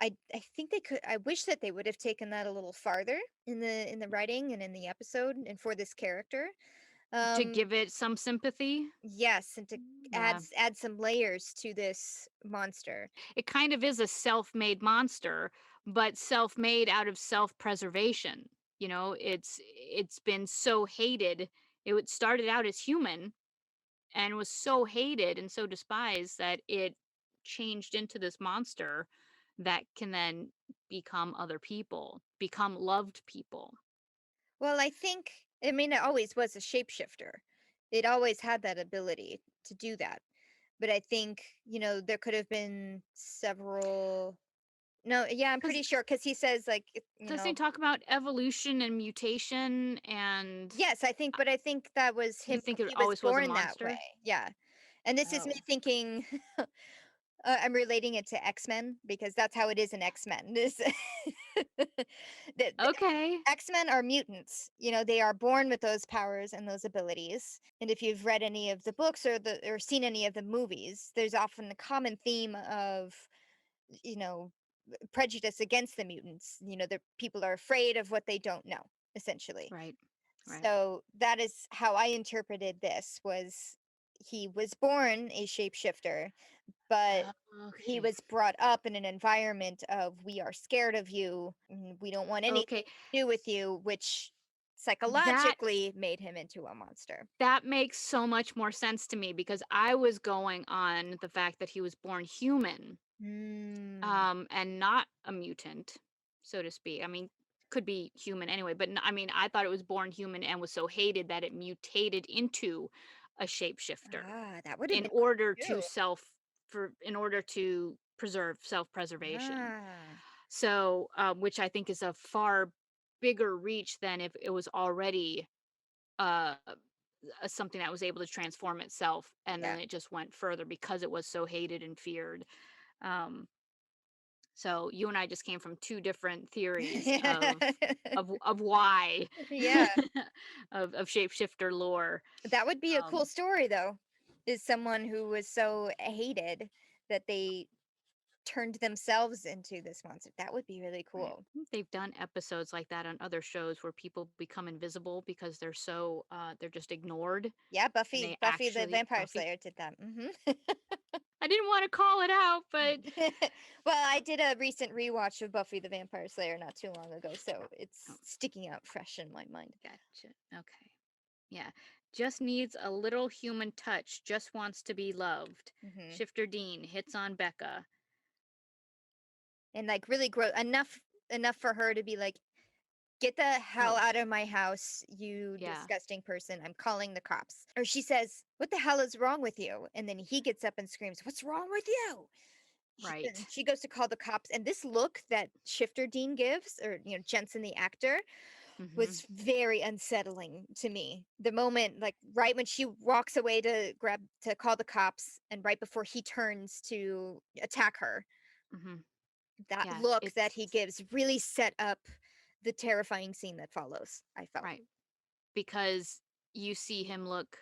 I think they could I wish that they would have taken that a little farther in the writing and in the episode and for this character. To Um give it some sympathy. yes, and to Yeah. add some layers to this monster. It kind of is a self-made monster, but self-made out of self-preservation. It's been so hated. It started out as human and was so hated and so despised that it changed into this monster that can then become other people, become loved people. Well, I mean it always was a shapeshifter. It always had that ability to do that. But I think, there could have been several. No, yeah, I'm Because pretty sure because he says like, doesn't he talk about evolution and mutation and yes, but I think that was you him. think it He was always was a born that way. monster? Yeah. And this is me Oh. thinking, I'm relating it to X-Men because that's how it is in X-Men. This the Okay. X-Men are mutants. They are born with those powers and those abilities. And if you've read any of the books or seen any of the movies, there's often a common theme of, you know, prejudice against the mutants. The people are afraid of what they don't know, essentially. Right. Right. So that is how I interpreted this was he was born a shapeshifter, but he Okay. was brought up in an environment of we are scared of you, we don't want anything Okay. to do with you, which That psychologically made him into a monster. that makes so much more sense to me because I was going on the fact that he was born human, Mm. and not a mutant, so to speak. I mean, could be human anyway, but I mean, I thought it was born human and was so hated that it mutated into a shapeshifter That would have in been order cool to too. preserve self-preservation. Ah, So, which I think is a far bigger reach than if it was already uh, something that was able to transform itself, and yeah. then it just went further because it was so hated and feared. Um, so you and I just came from two different theories of why Yeah, of shapeshifter lore. that would be a cool Um, story though. Is someone who was so hated that they turned themselves into this monster. That would be really right. cool. They've done episodes like that on other shows where people become invisible because they're just ignored, Yeah, and Buffy they Buffy the actually Vampire Buffy. Slayer did that. I didn't want to call it out, but Well, I did a recent rewatch of Buffy the Vampire Slayer not too long ago, so oh, it's sticking out fresh in my mind. gotcha. Okay. Yeah. Just needs a little human touch, just wants to be loved. Hmm. Shifter Dean hits on Becca. And like really grow enough for her to be like, "Get the hell Oh, out of my house, you yeah, disgusting person. I'm calling the cops." Or she says, "What the hell is wrong with you?" And then he gets up and screams, "What's wrong with you?" And right. she goes to call the cops. And this look that Shifter Dean gives, or, Jensen, the actor, Hmm. was very unsettling to me. The moment, like right when she walks away to call the cops, and right before he turns to attack her, Hmm. that Yeah, look that it's he gives really set up the terrifying scene that follows, I felt. right because you see him look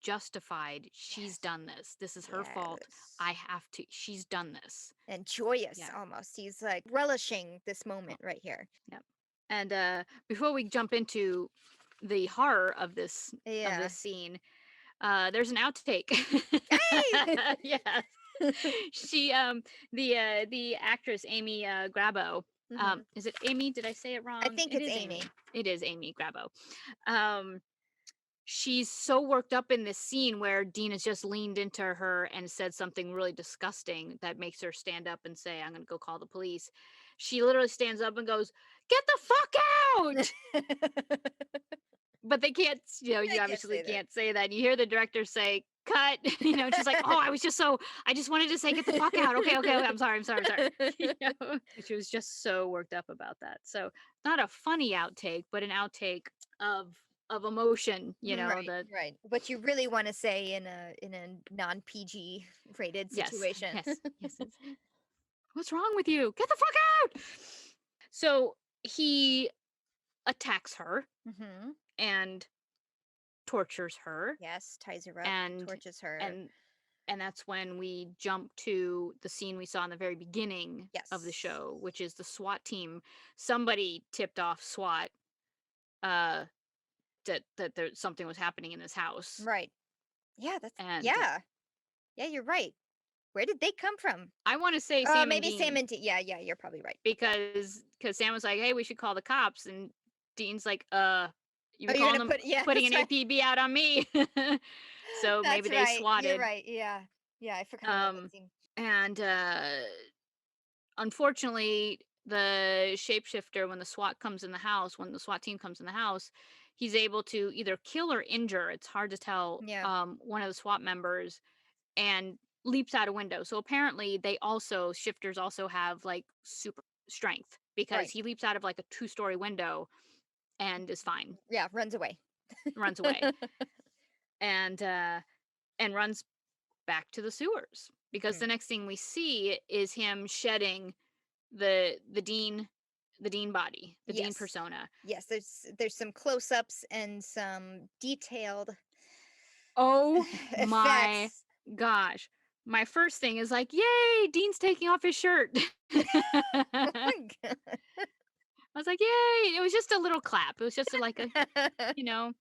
justified. She's Yes. done this. This is her fault. Yes. I have to. She's done this. And joyous Yeah. almost. He's like relishing this Yep. moment right here. Yep. And before we jump into the horror of Yeah. this scene, there's an outtake. Hey! Yes. She the actress Amy Grabo. Is it Amy? Did I say it I wrong? think It it's is Amy. Amy. It is Amy Grabo. Um, she's so worked up in this scene where Dean has just leaned into her and said something really disgusting that makes her stand up and say, "I'm going to go call the police." She literally stands up and goes, "Get the fuck out!" But they can't, you I can't obviously say that. can't say that. You hear the director say, "Cut," and she's like, "Oh, I just wanted to say, get the fuck out. Okay, okay, okay. I'm sorry. She was just so worked up about that. So not a funny outtake, but an outtake of emotion, Right, that right. What you really want to say in a non PG rated yes, situation. yes. What's wrong with you? Get the fuck out. So he attacks her hmm and tortures her Yes, ties her up, and torches her. and and that's when we jump to the scene we saw in the very beginning of the Yes. show, which is the SWAT team. Somebody tipped off SWAT uh that there something was happening in this house. Right. Yeah, that's And yeah. Yeah, you're right. Where did they come from? I want to say Sam and Maybe Sam Dean, and yeah, yeah, you're probably right. because Sam was like, "Hey, we should call the cops," and Dean's like, you Oh, be you're calling gonna them, put yeah, putting that's an right. APB out on me." So maybe That's they right. You're swatted. right. Yeah. Yeah, I forgot about that um scene. and unfortunately, the shapeshifter, when the SWAT team comes in the house, he's able to either kill or injure. It's hard to tell. Yeah. One of the SWAT members, and leaps out a window. So apparently, shifters also have like super strength, because Right. he leaps out of like a 2-story window and is fine, Yeah, runs away. runs away, and runs back to the sewers, because Mm. the next thing we see is him shedding the Dean body, the Dean Yes. persona. Yes, there's some close-ups and some detailed Oh my effects. gosh. My first thing is like, "Yay, Dean's taking off his shirt." Oh I my god. was like, "Yay." It was just a little clap. It was just like a, you know,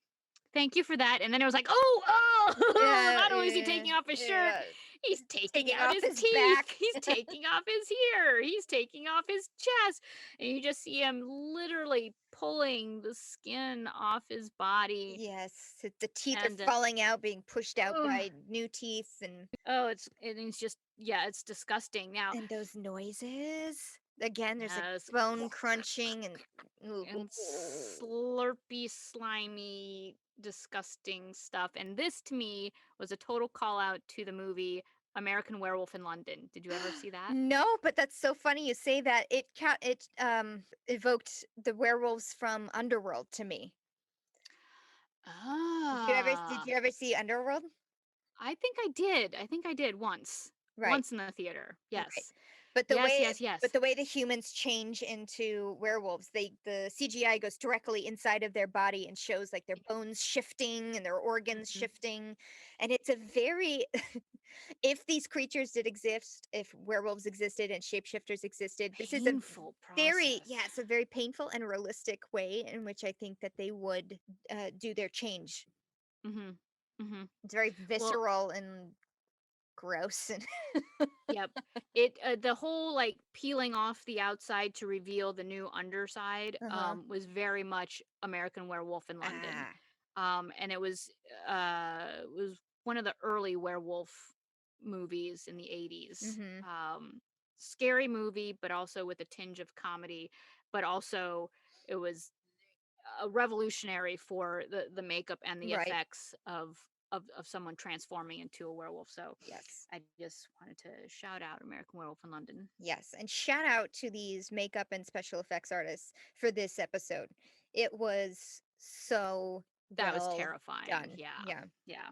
"Thank you for that." And then it was like, "Oh, oh, Yeah, not only is he yeah, taking off his shirt, yeah. he's taking Taking out off his his teeth. back. He's taking off his ear. He's taking off his chest." And you just see him literally pulling the skin off his body. Yes, the teeth are And falling out, being pushed out oh, by new teeth it's just, yeah, it's disgusting. Now, and those noises. Again, there's like yes, bone crunching and ooh, and slurpy, slimy, disgusting stuff. And this to me was a total call out to the movie American Werewolf in London. Did you ever see that? no, but that's so funny you say that. It evoked the werewolves from Underworld to me. Did Ah, you ever see Underworld? I think I did. I think I did once. Right. Once in the theater. Right. Yes. But the Yes, way yes, yes. but the way the humans change into werewolves, the CGI goes directly inside of their body and shows like their bones shifting and their organs Mhm. shifting. And it's a very if these creatures did exist, if werewolves existed and shapeshifters existed, this is a Painful very process. yeah, it's a very painful and realistic way in which I think that they would do their change. Mhm. Mhm. It's very Well, visceral and gross and yep. The whole like peeling off the outside to reveal the new underside uh-huh. was very much American Werewolf in London. Ah. And it was one of the early werewolf movies in the 80s. Mhm. Scary movie, but also with a tinge of comedy, but also it was a revolutionary for the makeup and the Right. effects of someone transforming into a werewolf. So Yes. I just wanted to shout out American Werewolf in London. Yes. And shout out to these makeup and special effects artists for this episode. It was so That was well terrifying. done. Yeah. Yeah. Yeah.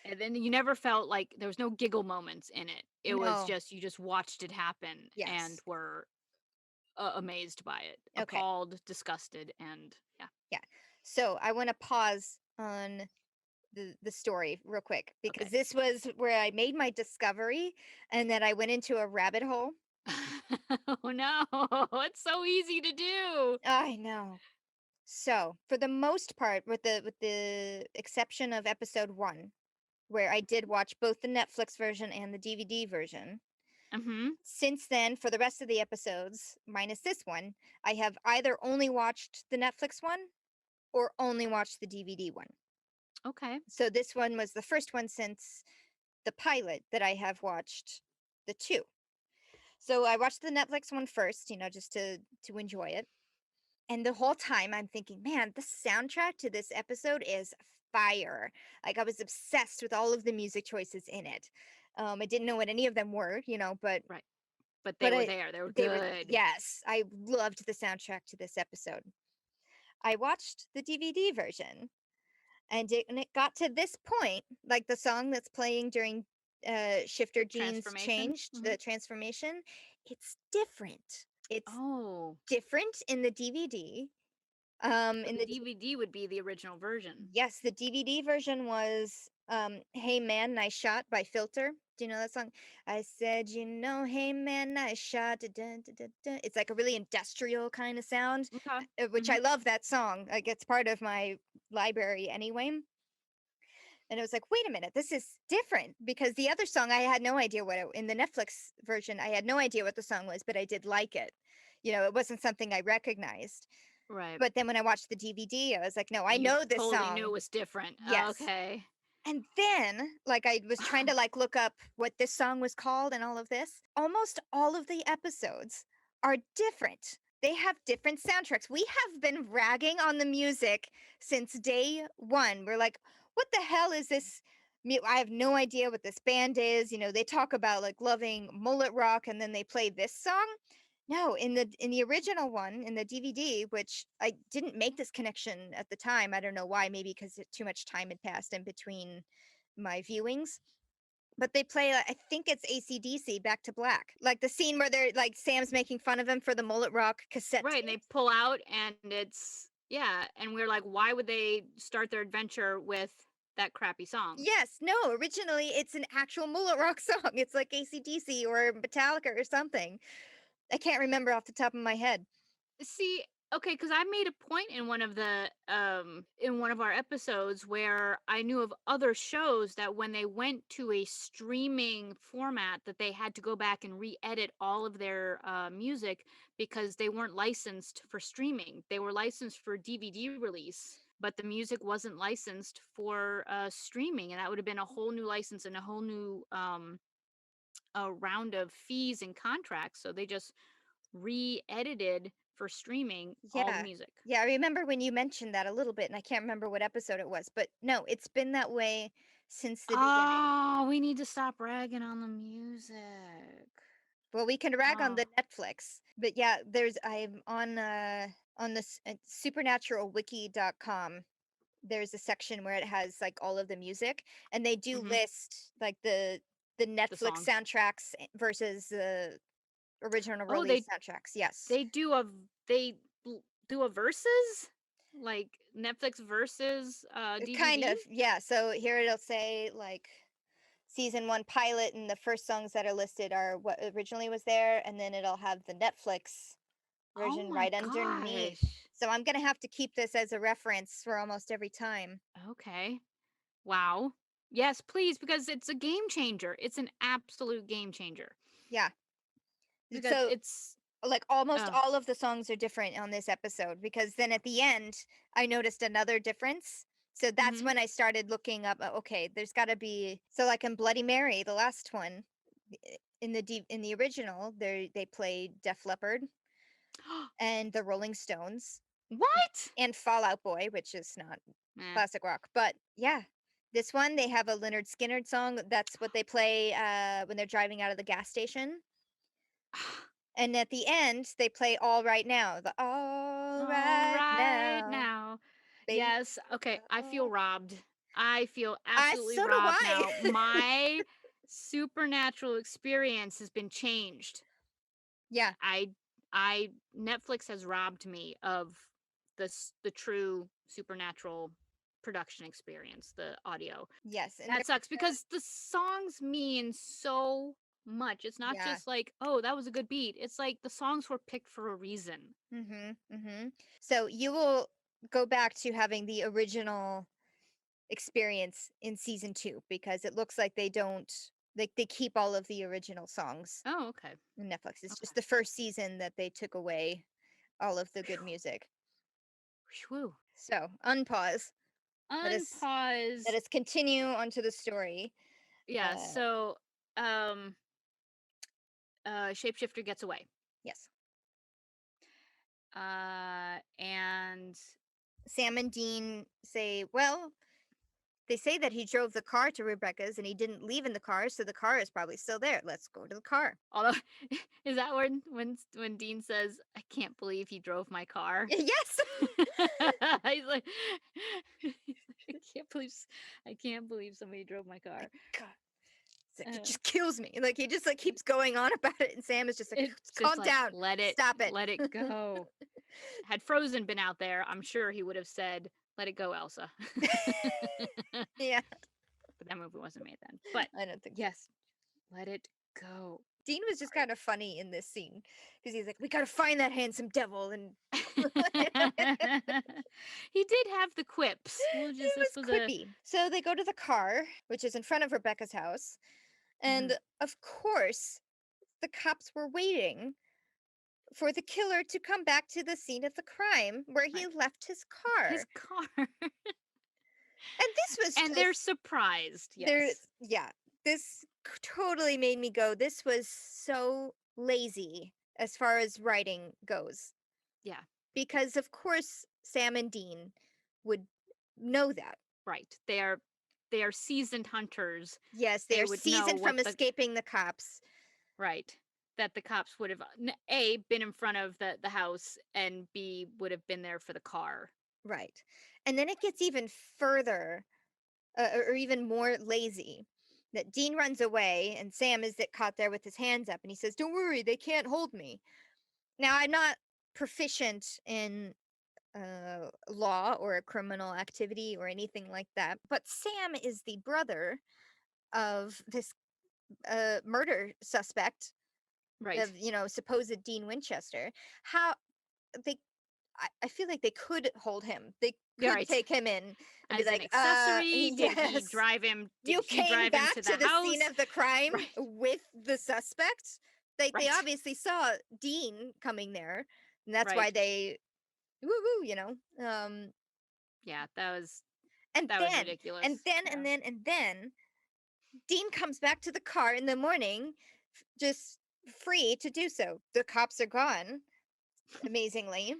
And then you never felt like there was no giggle moments in it. It was No. just, you just watched it happen and Yes. were amazed by it, Okay. appalled, disgusted, and yeah. Yeah. So I want to pause on the story real quick because Okay. this was where I made my discovery and then I went into a rabbit hole. Oh no, it's so easy to do. I know. So, for the most part, with the exception of episode 1, where I did watch both the Netflix version and the DVD version, Mhm. Since then, for the rest of the episodes, minus this one, I have either only watched the Netflix one or only watched the DVD one. Okay. So this one was the first one since the pilot that I have watched the two. So I watched the Netflix one first, just to enjoy it. And the whole time I'm thinking, man, the soundtrack to this episode is fire. Like I was obsessed with all of the music choices in it. I didn't know what any of them were, but Right. But they but were I there. They were they were good. yes, I loved the soundtrack to this episode. I watched the DVD version and it got to this point, like the song that's playing during Shifter Jean's Transformation. changed, Mhm. the transformation, it's different. It's Oh. different in the DVD. So In the the DVD would be the original version. Yes, the DVD version was Hey Man, Nice Shot by Filter. Do you know that song? I said, hey man, nice shot. Da, da, da, da, da. It's like a really industrial kind of sound, Okay. which I Mhm. love that song. Like it's part of my library anyway. And it was like, wait a minute, this is different because the other song I had no idea in the Netflix version, I had no idea what the song was, but I did like it. It wasn't something I recognized. Right. But then when I watched the DVD, I was like, no, I You know this totally knew song. it was different. Yes. Okay. And then, like, I was trying to like look up what this song was called and all of this. Almost all of the episodes are different. They have different soundtracks. We have been ragging on the music since day one. We're like, what the hell is this? I have no idea what this band is. They talk about like loving mullet rock and then they play this song. No, in the original one, in the DVD, which I didn't make this connection at the time. I don't know why, maybe because too much time had passed in between my viewings. But they play, I think it's AC/DC, Back to Black. Like the scene where they're like Sam's making fun of him for the mullet rock cassette Right, and they tapes. pull out and it's yeah, and we're like, why would they start their adventure with that crappy song? Yes, no, originally it's an actual mullet rock song. It's like AC/DC or Metallica or something. I can't remember off the top of my head. See, okay, because I made a point in one of the in one of our episodes where I knew of other shows that when they went to a streaming format that they had to go back and re-edit all of their music because they weren't licensed for streaming. They were licensed for DVD release, but the music wasn't licensed for streaming, and that would have been a whole new license and a whole new a round of fees and contracts. So they just re-edited for streaming all the Yeah. music. Yeah, I remember when you mentioned that a little bit, and I can't remember what episode it was, but no, it's been that way since the beginning. Oh, we need to stop ragging on the music. Well, we can rag on Oh. the Netflix, but yeah, I'm on this supernaturalwiki.com. There's a section where it has like all of the music, and they do Mhm. list like the The Netflix songs. soundtracks versus the original Oh, release soundtracks. Yes. they do a they do a versus like Netflix versus Kind DVD. of, yeah. So here it'll say like season one pilot, and the first songs that are listed are what originally was there, and then it'll have the Netflix Oh version my right underneath. gosh. So I'm gonna have to keep this as a reference for almost every time. Okay. Wow. Yes, please, because it's a game changer. It's an absolute game changer. Yeah. Because So it's like almost uh all of the songs are different on this episode because then at the end I noticed another difference. So that's mhm. when I started looking up. Okay, there's got to be so like in Bloody Mary, the last one in the original, they play Def Leppard and the Rolling Stones What? and Fallout Boy, which is not Eh. classic rock. But yeah, this one they have a Leonard Skinner song. That's what they play when they're driving out of the gas station. And at the end, they play All Right Now. The All All Right right Now, now. baby. Yes. Okay. I feel All robbed. I feel I absolutely so do robbed I. now. My supernatural experience has been changed. Yeah. I Netflix has robbed me of the true supernatural production experience, the audio. Yes, and That sucks because the songs mean so much. It's not yeah. just like, oh, that was a good beat. It's like the songs were picked for a reason. Mhm. Mhm. So you will go back to having the original experience in season 2 because it looks like they don't Like they keep all of the original songs Oh, okay. on Netflix. It's Okay. just the first season that they took away all of the good Phew. music. Whew. So unpause. Let us let Unpause. us continue onto the story. Yeah, Uh, so um shapeshifter gets away. yes. And Sam and Dean say, well, they say that he drove the car to Rebecca's and he didn't leave in the car, so the car is probably still there. Let's go to the car. although is that when Dean says, "I can't believe he drove my car." Yes. He's like, I can't believe I can't believe somebody drove my car. God, it's like, it Uh, just kills me. Like he just like keeps going on about it, and Sam is just like, it's just calm like down, stop it. let it go. Had Frozen been out there, I'm sure he would have said, "Let it go, Elsa." Yeah, But that movie wasn't made then. But I don't think so. yes, let it go. Dean was just kind of funny in this scene because he's like, we gotta find that handsome devil, and He did have the quips. We'll he just this was was a quippy. So they go to the car, which is in front of Rebecca's house, mhm, and of course, the cops were waiting for the killer to come back to the scene of the crime where he right. left his car. His car. And this was And they're just surprised. there, Yes. yeah, this totally made me go, this was so lazy as far as writing goes. Yeah. Because of course Sam and Dean would know that. Right. They are seasoned hunters. Yes, they They are would know seasoned what from the escaping the cops. right that the cops would have A been in front of the house and B would have been there for the car. Right. And then it gets even further, or even more lazy. That Dean runs away and Sam is caught there with his hands up and he says, "Don't worry, they can't hold me." Now, I'm not proficient in law or criminal activity or anything like that, but Sam is the brother of this murder suspect, Right. of, supposed Dean Winchester. How they I feel like they could hold him. They Yeah, could right. take him in and be As an like, accessory, did he yes, drive him? you Did he came drive him back to the to the scene house? of the crime Right. with the suspect." Like they Right. obviously saw Dean coming there, and that's why Right. they woo woo. Yeah, And that was then and ridiculous. then Yeah. and then and then Dean comes back to the car in the morning, just free to do so. The cops are gone, amazingly.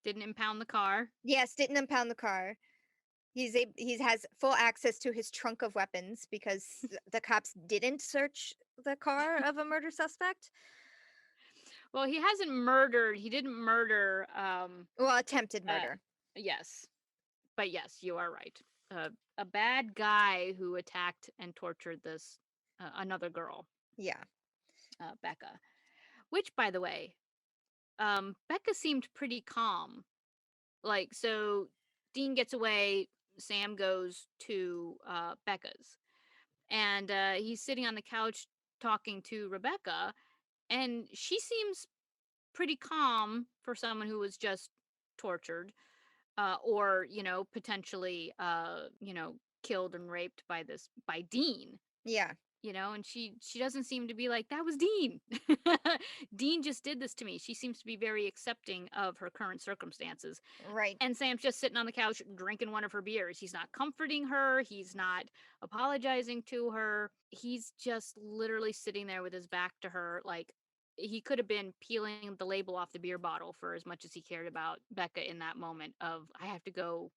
Didn't impound the car. Yes, didn't impound the car. He has full access to his trunk of weapons because the cops didn't search the car of a murder suspect. Well, he hasn't murdered. He didn't murder. Well, attempted Uh, murder. yes, but yes, you are right. A bad guy who attacked and tortured this another girl, Yeah. Becca. Which, by the way, Becca seemed pretty calm. Like, so Dean gets away. Sam goes to Becca's, and he's sitting on the couch talking to Rebecca, and she seems pretty calm for someone who was just tortured, or potentially killed and raped by Dean. Yeah. And she doesn't seem to be like, that was Dean. Dean just did this to me. She seems to be very accepting of her current circumstances. Right. And Sam's just sitting on the couch drinking one of her beers. He's not comforting her. He's not apologizing to her. He's just literally sitting there with his back to her. Like, he could have been peeling the label off the beer bottle for as much as he cared about Becca in that moment of, I have to go,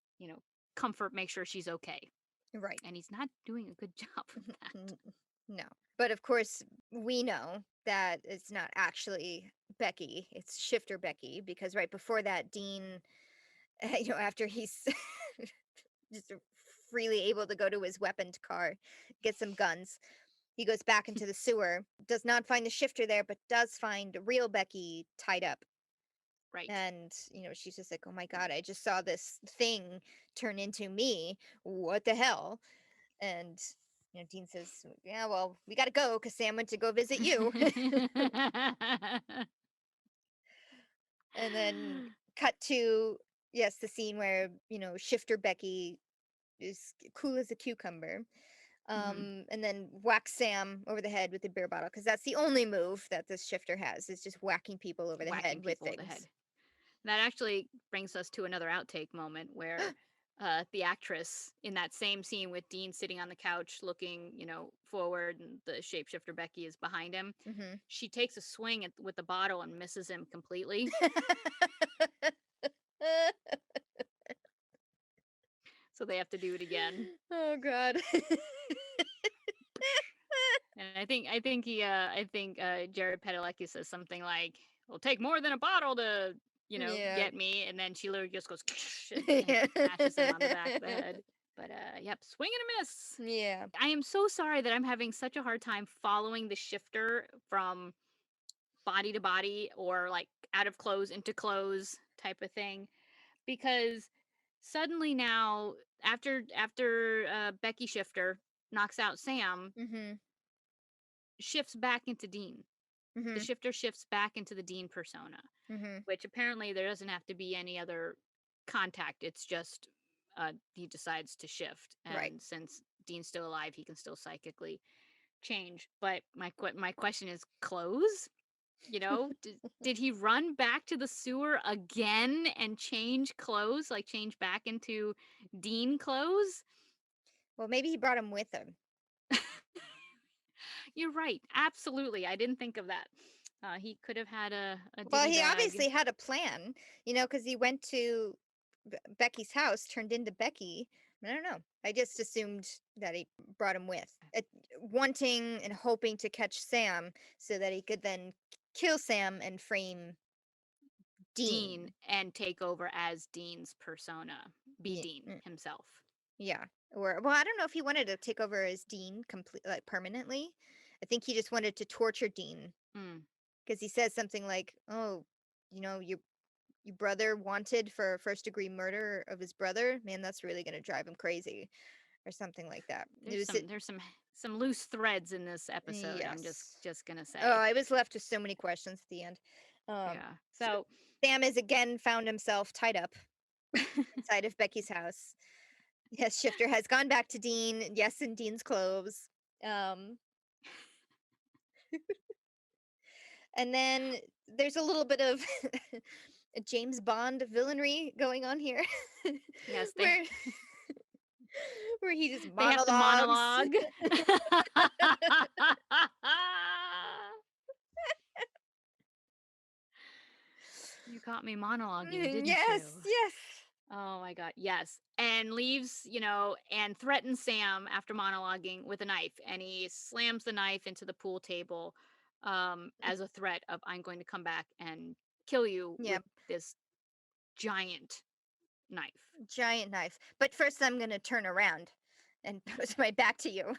comfort, make sure she's okay. Right. And he's not doing a good job of that. N- No. But of course, we know that it's not actually Becky. It's Shifter Becky because right before that, Dean, after he's just freely able to go to his weaponed car, get some guns. He goes back into the sewer, does not find the shifter there, but does find real Becky tied up. Right. And, she's just like, oh my God, I just saw this thing turn into me. What the hell? And, Dean says, yeah, well, we got to go because Sam went to go visit you. And then cut to, yes, the scene where, Shifter Becky is cool as a cucumber. Hmm. And then whack Sam over the head with the beer bottle because that's the only move that this shifter has is just whacking people over the Whacking head with people with the things. head. That actually brings us to another outtake moment where the actress in that same scene with Dean sitting on the couch looking, forward, and the shapeshifter Becky is behind him. Hmm. She takes a swing with the bottle and misses him completely. So they have to do it again. Oh God. And I think Jared Padalecki says something like, "It'll take more than a bottle to, Yeah. get me." And then she literally just goes and Yeah. smashes him on the back of the head. But yep, swing and a miss. Yeah. I am so sorry that I'm having such a hard time following the shifter from body to body or like out of clothes into clothes type of thing, because suddenly now after Becky Shifter knocks out Sam, Mhm. shifts back into Dean. The Mhm. shifter shifts back into the Dean persona, Mhm. which apparently there doesn't have to be any other contact. It's just he decides to shift, Right. and since Dean's still alive, he can still psychically change. But my question is, clothes. Did he run back to the sewer again and change clothes, like change back into Dean clothes? Well, maybe he brought him with him. You're right. Absolutely. I didn't think of that. He could have had a Well, ditty he bag. obviously had a plan, because he went to Becky's house, turned into Becky. I don't know. I just assumed that he brought him with, wanting and hoping to catch Sam so that he could then kill Sam and frame Dean Dean. and take over as Dean's persona, be Yeah. Dean himself. Yeah. Or well, I don't know if he wanted to take over as Dean complete like permanently. I think he just wanted to torture Dean Mm. because he says something like, "Oh, your brother wanted for first degree murder of his brother. Man, that's really going to drive him crazy," or something like that. It There's was it. some loose threads in this episode. I'm just Yes. just gonna Oh, say, I was left with so many questions at the end. yeah. So So Sam is again found himself tied up inside of Becky's house. Yes, Shifter has gone back to Dean. Yes, in Dean's clothes. Um, And then there's a little bit of a James Bond villainry going on here, yes, they where where he just they have to monologues. monologue. You caught me monologuing, didn't Yes, you? yes. Oh my god, yes. And leaves, and threatens Sam after monologuing with a knife. And he slams the knife into the pool table as a threat of, I'm going to come back and kill you Yeah, with this giant knife. giant knife. But first I'm going to turn around and put my back to you.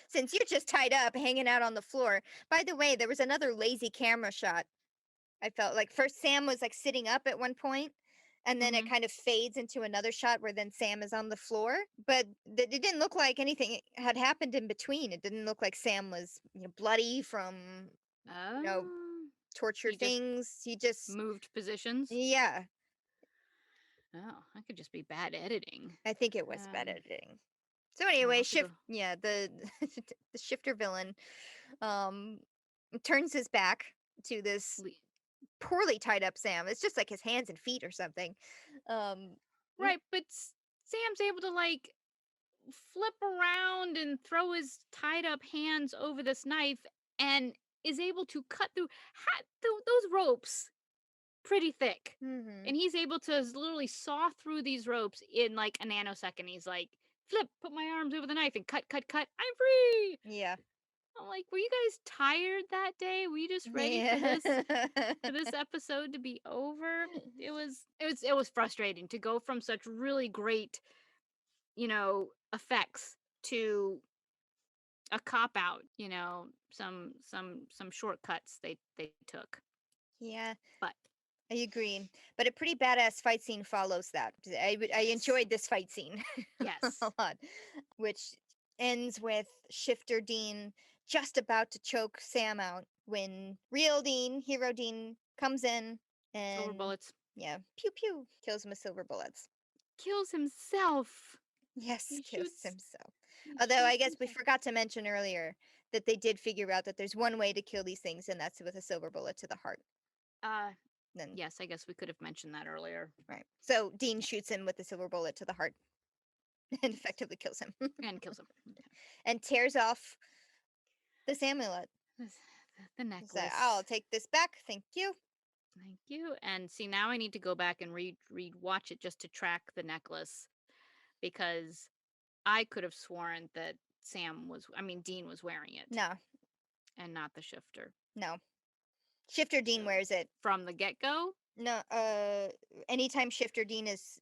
Since you're just tied up, hanging out on the floor. By the way, there was another lazy camera shot. I felt like first Sam was like sitting up at one point, and then it Hmm. kind of fades into another shot where then Sam is on the floor. But it didn't look like anything had happened in between. It didn't look like Sam was bloody from you know Oh, torture he just things. He just moved positions. yeah, Oh, that could just be bad editing. I think it was bad Um, editing. So I'll anyway, have to go. shift yeah the the shifter villain um turns his back to this le- poorly tied up Sam. It's just like his hands and feet or something. Um, Right, but Sam's able to like flip around and throw his tied up hands over this knife and is able to cut through those ropes pretty thick. mhm. And he's able to literally saw through these ropes in like a nanosecond. He's like, flip, put my arms over the knife and cut, cut, cut. I'm free. Yeah. I'm like, were you guys tired that day? Were you just ready for Yeah. this episode to be over? It was frustrating to go from such really great, effects to a cop out, some shortcuts they took. Yeah, But I agree. But a pretty badass fight scene follows that. I yes. enjoyed this fight scene a Yes. lot, which ends with Shifter Dean just about to choke Sam out when real Dean, hero Dean, comes in Silver and bullets. yeah, pew pew, kills him with silver bullets. Kills himself. Yes, He kills shoots himself. Although I guess we forgot to mention earlier that they did figure out that there's one way to kill these things, and that's with a silver bullet to the heart. Uh, Then, yes, I guess we could have mentioned that earlier. right. So Dean Yeah, shoots him with the silver bullet to the heart and effectively kills him and kills him. Okay. and tears off this amulet. This- The He's like, I'll necklace. take this back. Thank you. Thank you. And see, now I need to go back and read watch it just to track the necklace because I could have sworn that Dean was wearing it No, and not the shifter. no. Shifter Dean So wears it. from the get go, No, anytime Shifter Dean is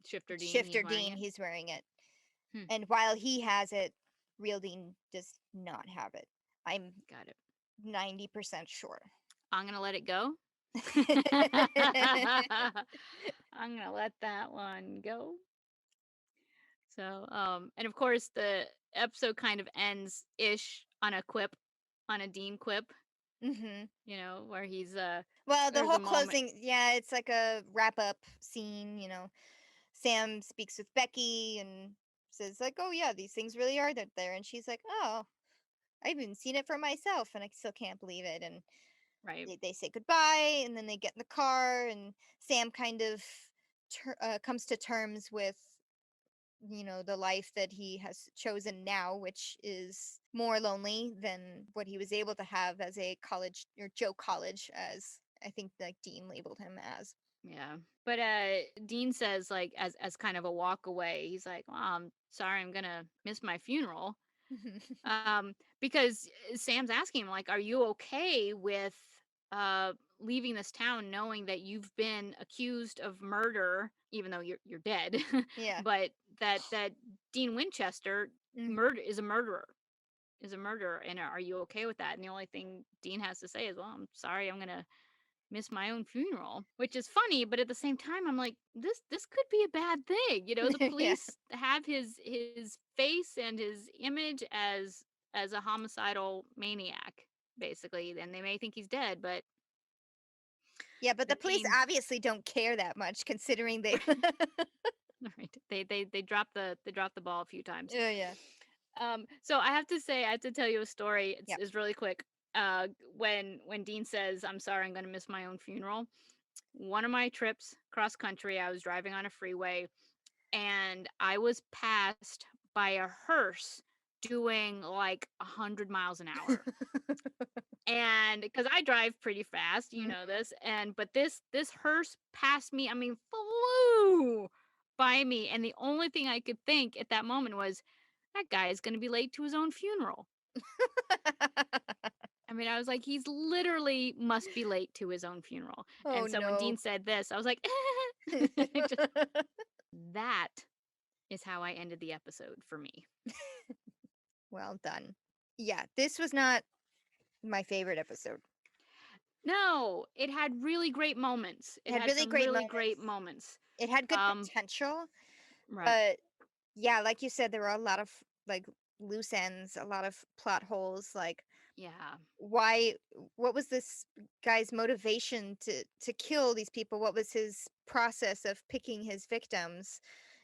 He's Shifter wearing Dean, it. he's wearing it. Hmm, And while he has it, real Dean does not have it. I'm got it. 90% sure. I'm gonna let it go. I'm gonna let that one go. So, and of course, the episode kind of ends ish on a quip, on a Dean quip. hmm Where he's Well, the there's whole a moment, closing, yeah, it's like a wrap up scene. Sam speaks with Becky and says, like, oh, yeah, these things really are out there. And she's like, oh, I've even seen it for myself and I still can't believe it. And right? they say goodbye and then they get in the car and Sam kind of comes to terms with the life that he has chosen now, which is more lonely than what he was able to have as a college or Joe College, as I think like Dean labeled him as. Yeah. But Dean says, like, as kind of a walk away, he's like, well, I'm sorry, I'm gonna miss my funeral. Because Sam's asking him, like, are you okay with leaving this town knowing that you've been accused of murder, even though you're dead, Yeah. but that Dean Winchester Mm. murder is a murderer, and are you okay with that? And the only thing Dean has to say is, well, I'm sorry, I'm gonna miss my own funeral, which is funny, but at the same time I'm like, this could be a bad thing. The Yeah. police have his face and his image as a homicidal maniac, basically, and they may think he's dead, but Yeah, but the police Dean, obviously don't care that much considering they right, they dropped the ball a few times. Oh yeah. So I have to tell you a story. It's, Yep. it's really quick. When Dean says, I'm sorry, I'm going to miss my own funeral, one of my trips cross country, I was driving on a freeway and I was passed by a hearse doing like 100 miles an hour. And because I drive pretty fast, you Mm. know this, but this hearse passed me, I mean, flew by me. And the only thing I could think at that moment was, that guy is going to be late to his own funeral. I mean, I was like, he's literally must be late to his own funeral. Oh And so when no. Dean said this, I was like, that is how I ended the episode for me. Well done. Yeah, this was not my favorite episode. No, it had really great moments. It It had had really some great really moments. great moments. It had good Um, potential, right. but yeah, like you said, there were a lot of like loose ends, a lot of plot holes. Like, Yeah. why? What was this guy's motivation to kill these people? What was his process of picking his victims?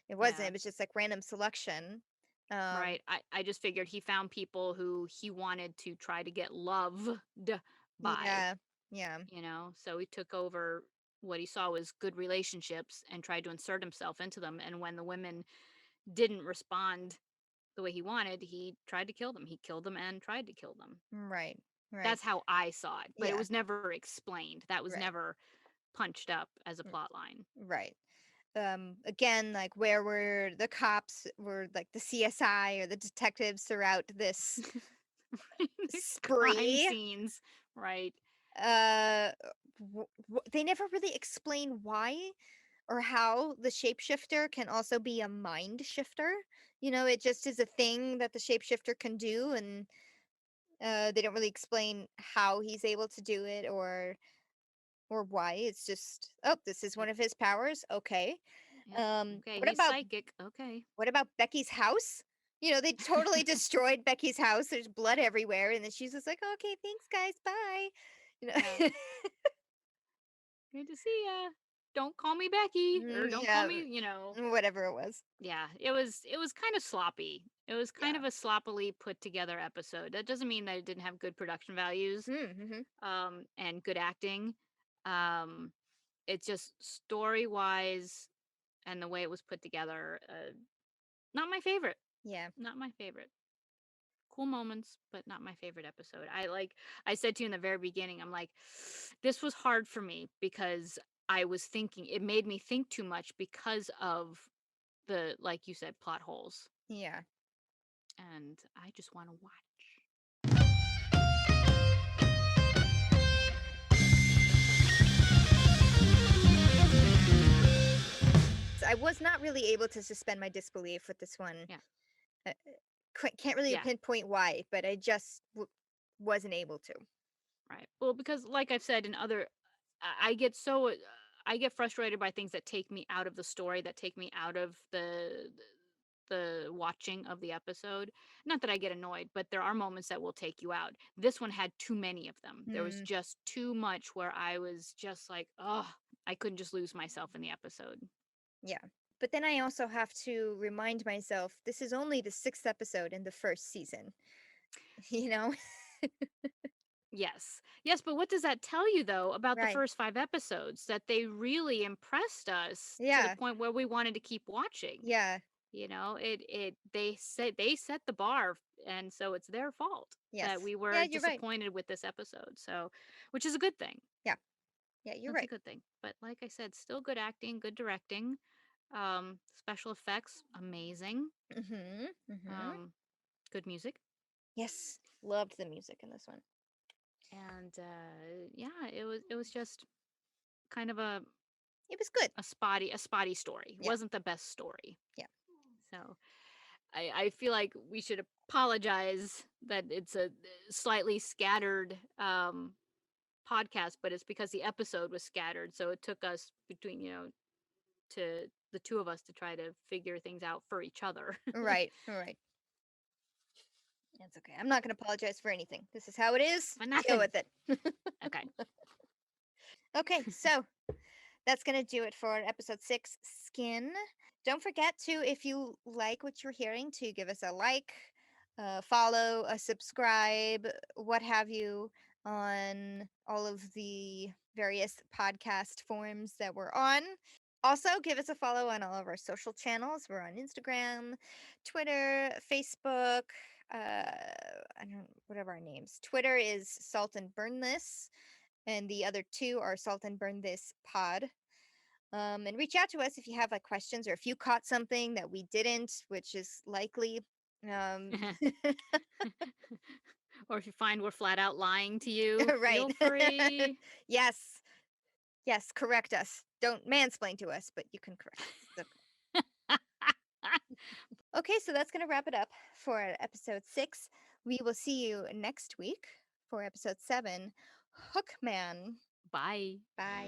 It wasn't. Yeah. It was just like random selection. Right. I just figured he found people who he wanted to try to get loved by, Yeah, yeah, so he took over what he saw was good relationships and tried to insert himself into them. And when the women didn't respond the way he wanted, he tried to kill them. He killed them and tried to kill them. right, right, That's how I saw it, but it yeah, was never explained. That was right, never punched up as a r- plot line. right. Again, like where were the cops? Were like the CSI or the detectives throughout this Crime spree? scenes, right? Uh, they never really explain why or how the shapeshifter can also be a mind shifter. It just is a thing that the shapeshifter can do, and they don't really explain how he's able to do it or why. It's just, oh, this is one Yep, of his powers. Okay. yep. Okay, What he's about psychic. Okay. Becky's house? They totally destroyed Becky's house. There's blood everywhere, and then she's just like, okay, thanks, guys, bye. You Yeah. know. Good to see ya. don't call me Becky or don't call Yeah, me, you know. whatever it was. Yeah, it was kind of sloppy. It was kind Yeah. of a sloppily put together episode. That doesn't mean that it didn't have good production values Mm-hmm. and good acting. Um it's just story wise and the way it was put together, not my favorite. Yeah. Not my favorite. Cool moments, but not my favorite episode. I said to you in the very beginning, I'm like, this was hard for me because I was thinking it made me think too much because of the, like you said, plot holes. Yeah. And I just want to watch. So I was not really able to suspend my disbelief with this one. Yeah. Uh, can't really Yeah. pinpoint why, but I just wasn't able to. Right. Well, because like I've said in other, I get so I get frustrated by things that take me out of the story, that take me out of the watching of the episode. Not that I get annoyed, but there are moments that will take you out. This one had too many of them. There was Hmm. just too much where I was just like, oh, I couldn't just lose myself in the episode. Yeah. But then I also have to remind myself this is only the sixth episode in the first season. You know? Yes. Yes, but what does that tell you though about the Right. first 5 episodes? That they really impressed us to the Yeah. point where we wanted to keep watching. Yeah. You know, they set the bar, and so it's their fault that Yes. we Yeah, were you're right. disappointed with this episode. So, which is a good thing. Yeah. Yeah, you're That's a right. good thing. But like I said, still good acting, good directing, special effects, amazing. Mhm. Mhm. Um, good music. Yes. Loved the music in this one. And yeah, it was just kind of It was good. a spotty story. It Yeah. wasn't the best story. Yeah. So I feel like we should apologize that it's a slightly scattered podcast, but it's because the episode was scattered. So it took us between, to the two of us to try to figure things out for each other. Right. Right. That's okay. I'm not going to apologize for anything. This is how it is. But Deal nothing. with it. Okay. Okay, so that's going to do it for episode 6, Skin. Don't forget to, if you like what you're hearing, to give us a like, follow, a subscribe, what have you, on all of the various podcast forms that we're on. Also, give us a follow on all of our social channels. We're on Instagram, Twitter, Facebook. I don't whatever our names. Twitter is Salt and Burn This, and the other two are Salt and Burn This Pod. And reach out to us if you have like questions or if you caught something that we didn't, which is likely. Um, Or if you find we're flat out lying to you, right. feel free. Yes. Yes. Correct us. Don't mansplain to us, but you can correct us. Okay, so that's going to wrap it up for episode 6. We will see you next week for episode 7, Hookman. Bye. Bye.